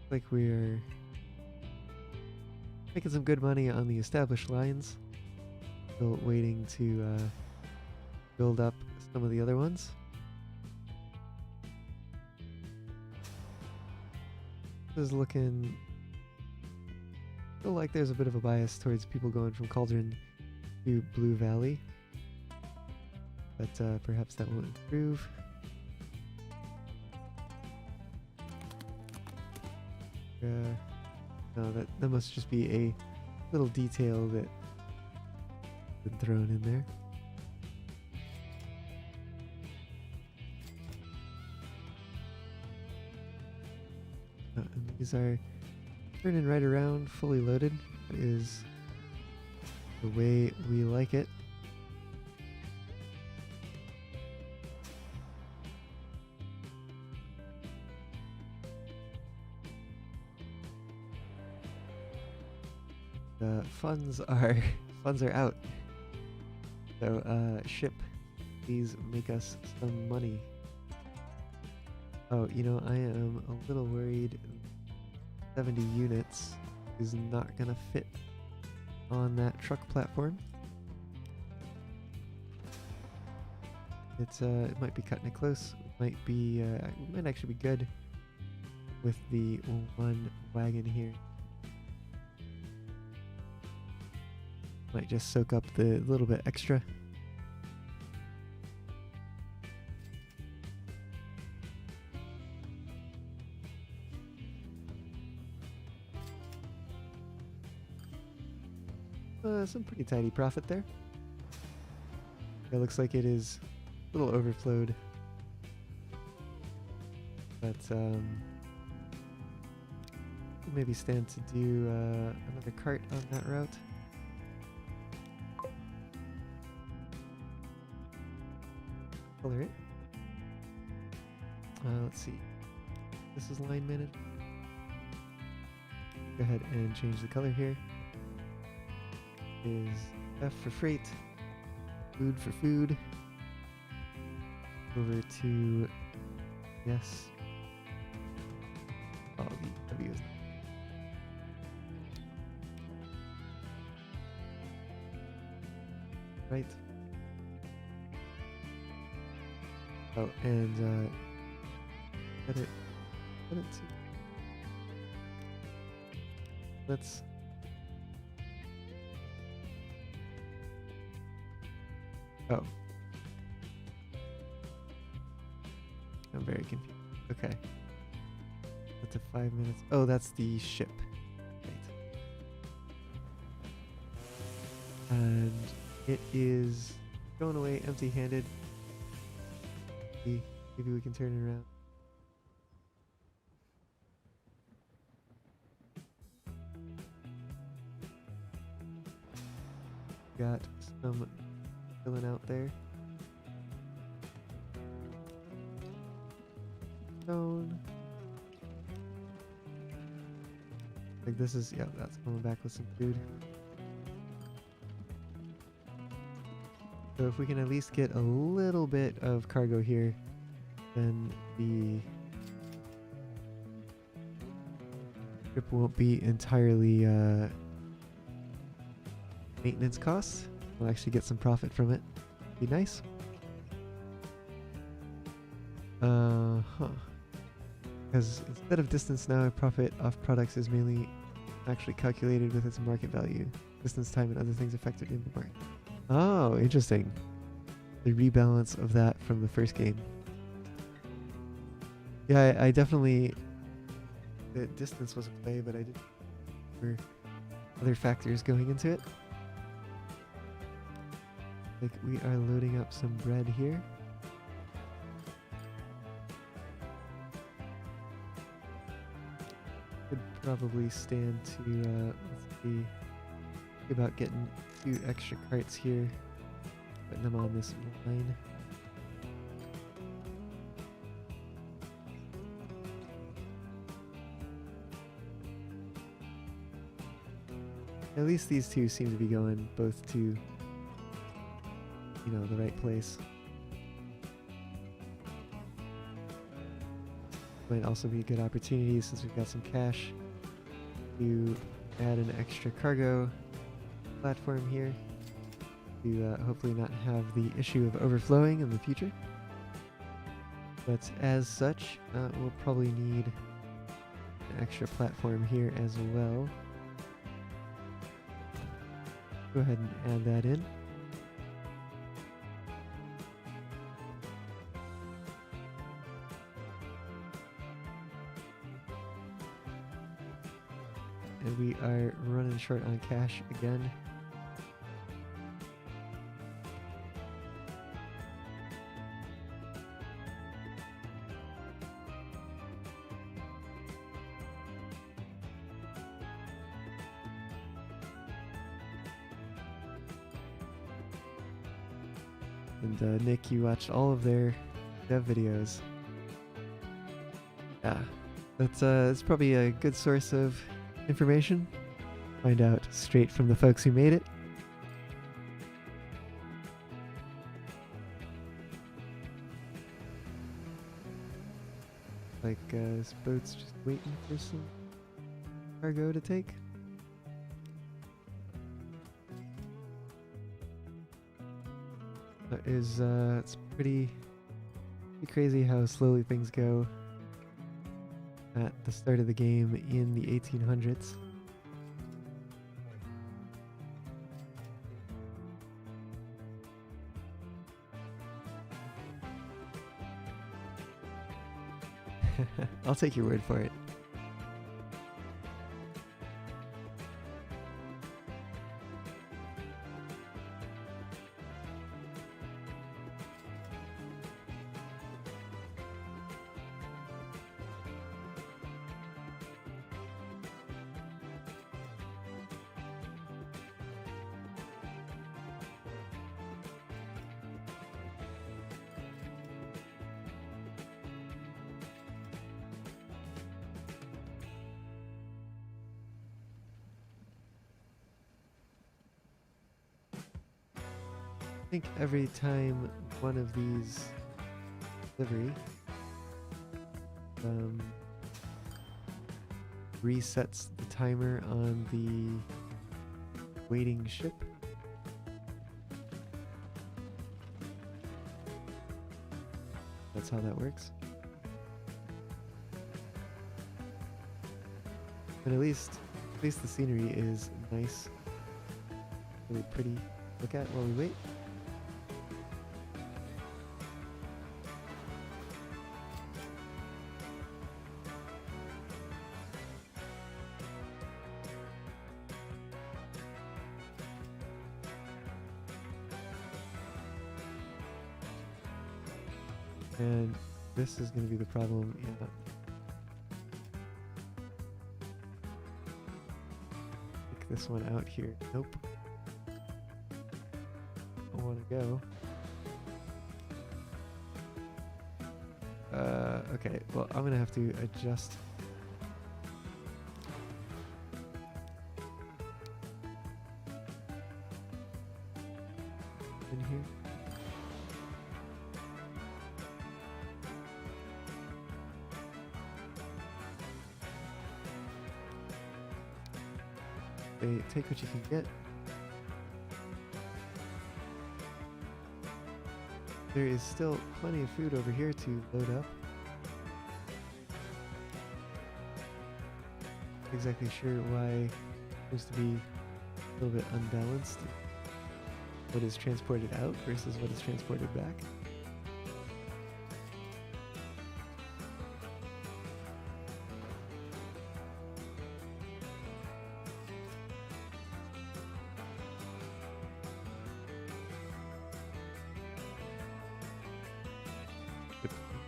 Like we're making some good money on the established lines. Still waiting to build up some of the other ones. This is looking feel like there's a bit of a bias towards people going from Cauldron to Blue Valley, but perhaps that will improve. No, that must just be a little detail that been thrown in there. And these are turning right around, fully loaded. That is the way we like it. The funds are out. So ship, please make us some money. Oh, you know, I am a little worried 70 units is not gonna fit on that truck platform. It might be cutting it close. It might actually be good with the one wagon here. Might just soak up the little bit extra. Some pretty tidy profit there. It looks like it is a little overflowed, but maybe stand to do another cart on that route. Color it. Let's see. This is line management. Go ahead and change the color here. Is F for freight, food for food. Over to yes. Oh, the W is right. Oh, and edit to. Let's. Oh. I'm very confused. Okay. That's a 5 minutes. Oh, that's the ship. Right. And it is going away empty-handed. Maybe we can turn it around. Got some filling out there. Stone. Like this is, yeah, that's coming back with some food. So if we can at least get a little bit of cargo here, then the trip won't be entirely maintenance costs. We'll actually get some profit from it. Be nice. Because instead of distance now, profit off products is mainly actually calculated with its market value. Distance, time, and other things affected in the market. Oh, interesting. The rebalance of that from the first game. Yeah, I definitely... The distance was a play, but I didn't remember other factors going into it. Like, we are loading up some bread here. probably stand to, let's see, think about getting 2 extra carts here, putting them on this line. At least these 2 seem to be going both to, you know, the right place. Might also be a good opportunity, since we've got some cash, to add an extra cargo platform here to hopefully not have the issue of overflowing in the future. But as such, we'll probably need an extra platform here as well. Go ahead and add that in. And we are running short on cash again. And Nick, you watched all of their dev videos. Yeah, that's probably a good source of information. Find out straight from the folks who made it. Like this boat's just waiting for some cargo to take. It's pretty crazy how slowly things go at the start of the game in the 1800s. I'll take your word for it. I think every time one of these delivery resets the timer on the waiting ship. That's how that works. And at least the scenery is nice, really pretty to look at while we wait. And this is going to be the problem. Yeah. Take this one out here. Nope. I want to go. Okay. Well, I'm going to have to adjust. In here. Take what you can get. There is still plenty of food over here to load up. Not exactly sure why it seems to be a little bit unbalanced. What is transported out versus what is transported back.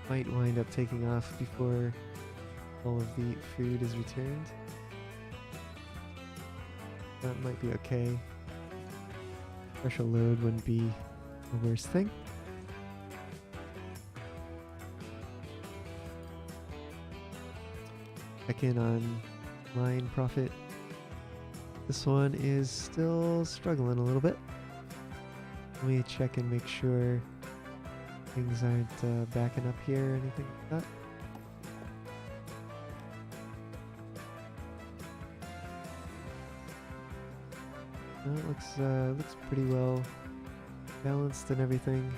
Might wind up taking off before all of the food is returned. That might be okay. Partial load wouldn't be the worst thing. Check in on line profit. This one is still struggling a little bit. Let me check and make sure things aren't backing up here or anything like that. No, it looks pretty well balanced and everything.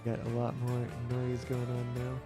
Got a lot more noise going on now.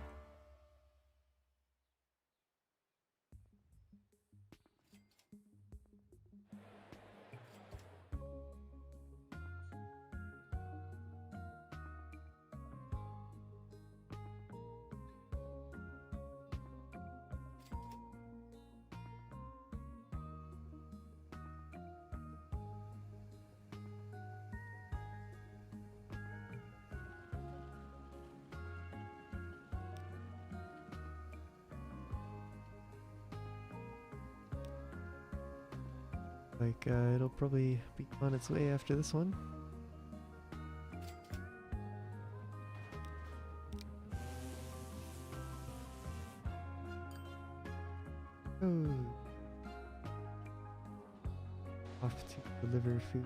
Like, it'll probably be on its way after this one. Oh. Off to deliver food.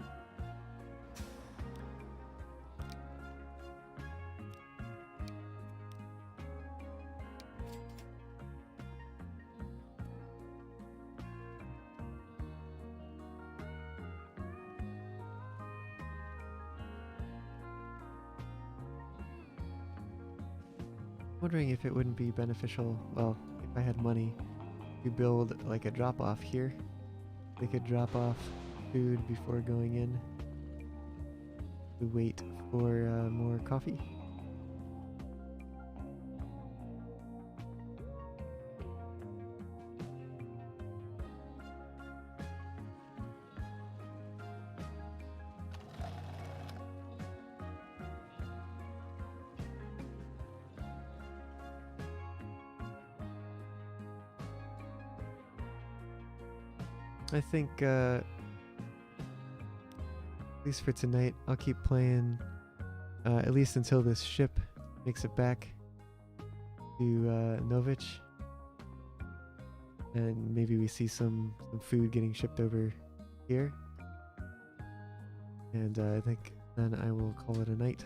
Wondering if it wouldn't be beneficial, well, if I had money, to build like a drop-off here. They could drop off food before going in to wait for more coffee. I think, at least for tonight, I'll keep playing, at least until this ship makes it back to Novich. And maybe we see some food getting shipped over here. And I think then I will call it a night.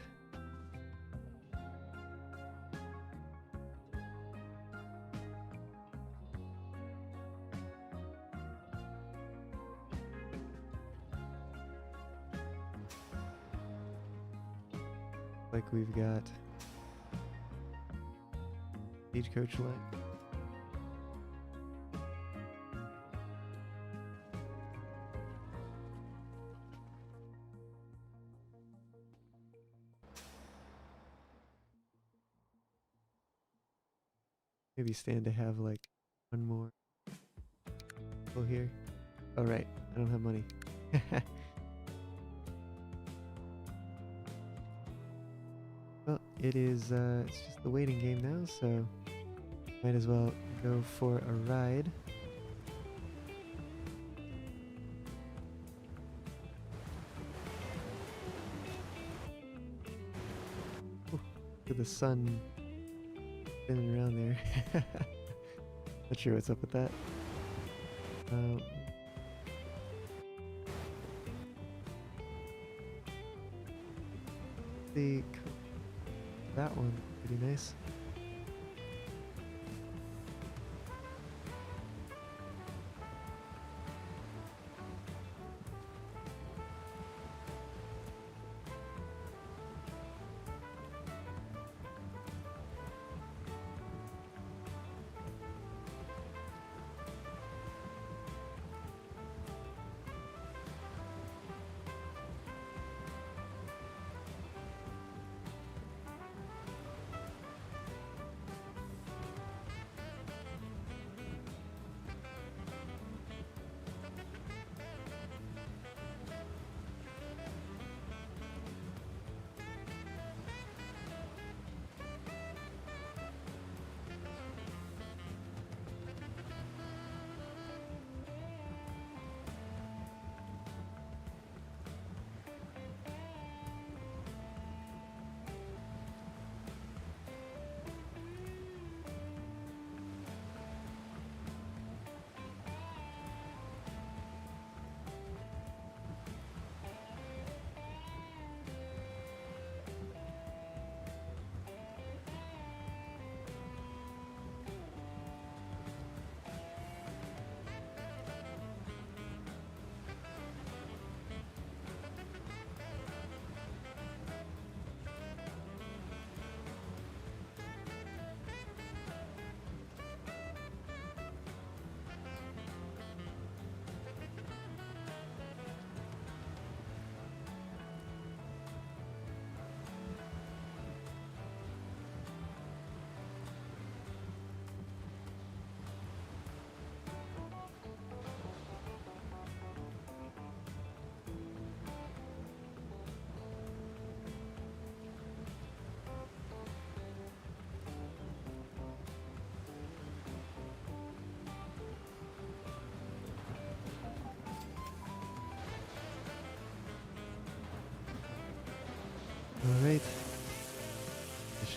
Like we've got stagecoach line. Maybe stand to have like one more go here. Oh right, I don't have money. Well, it is, it's just the waiting game now, so might as well go for a ride. Ooh, look at the sun spinning around there. Not sure what's up with that. The that one pretty nice.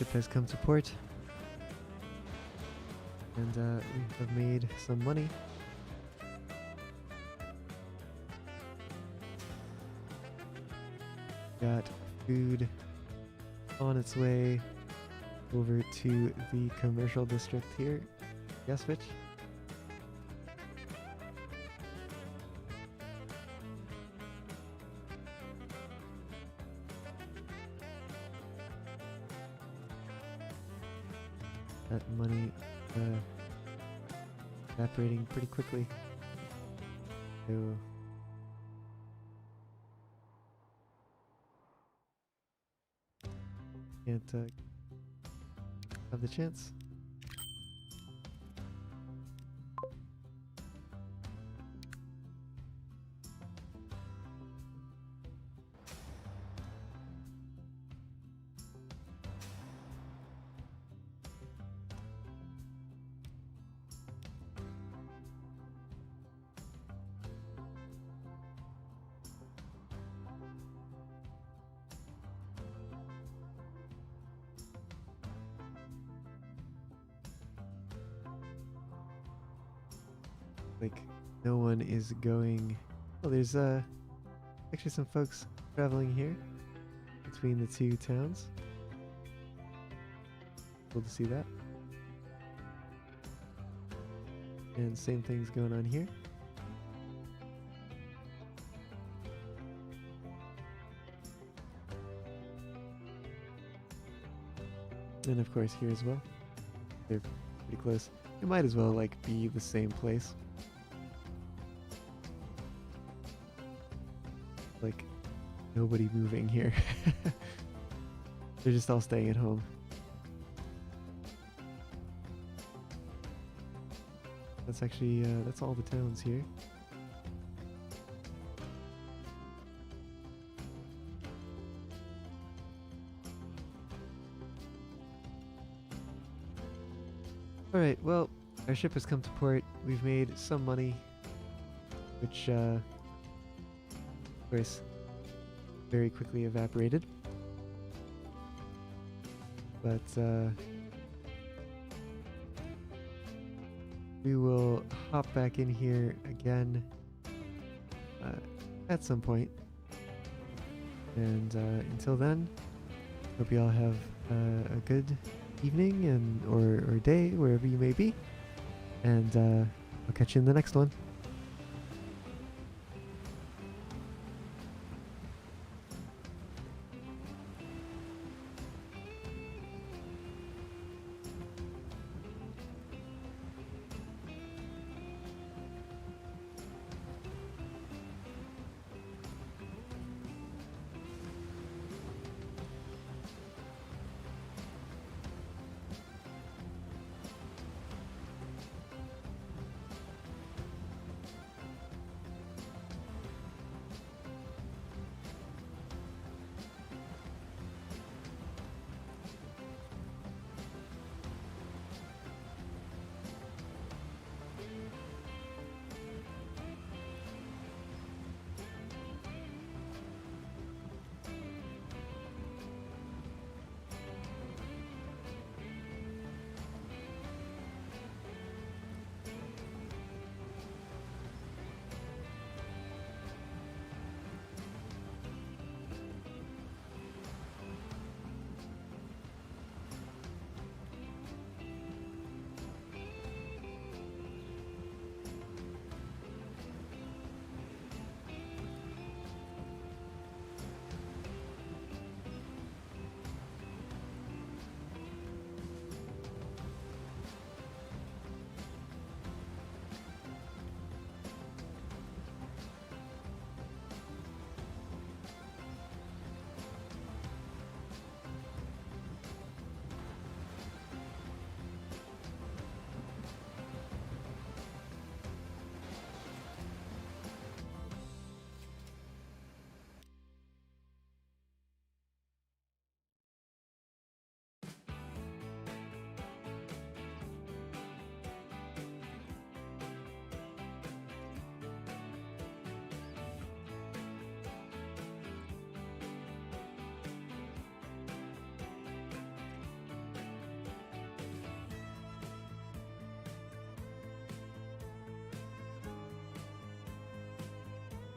ship has come to port, and we have made some money. Got food on its way over to the commercial district here, Gasvich. That money evaporating pretty quickly. So can't have the chance. Like, no one is going. Oh, there's actually some folks traveling here between the two towns. Cool to see that. And same thing's going on here. And of course here as well. They're pretty close. It might as well like be the same place. Like, nobody moving here. They're just all staying at home. That's actually, that's all the towns here. Alright, well, our ship has come to port. We've made some money, which, of course, very quickly evaporated. But we will hop back in here again at some point. And until then, hope you all have a good evening and or day wherever you may be. And I'll catch you in the next one.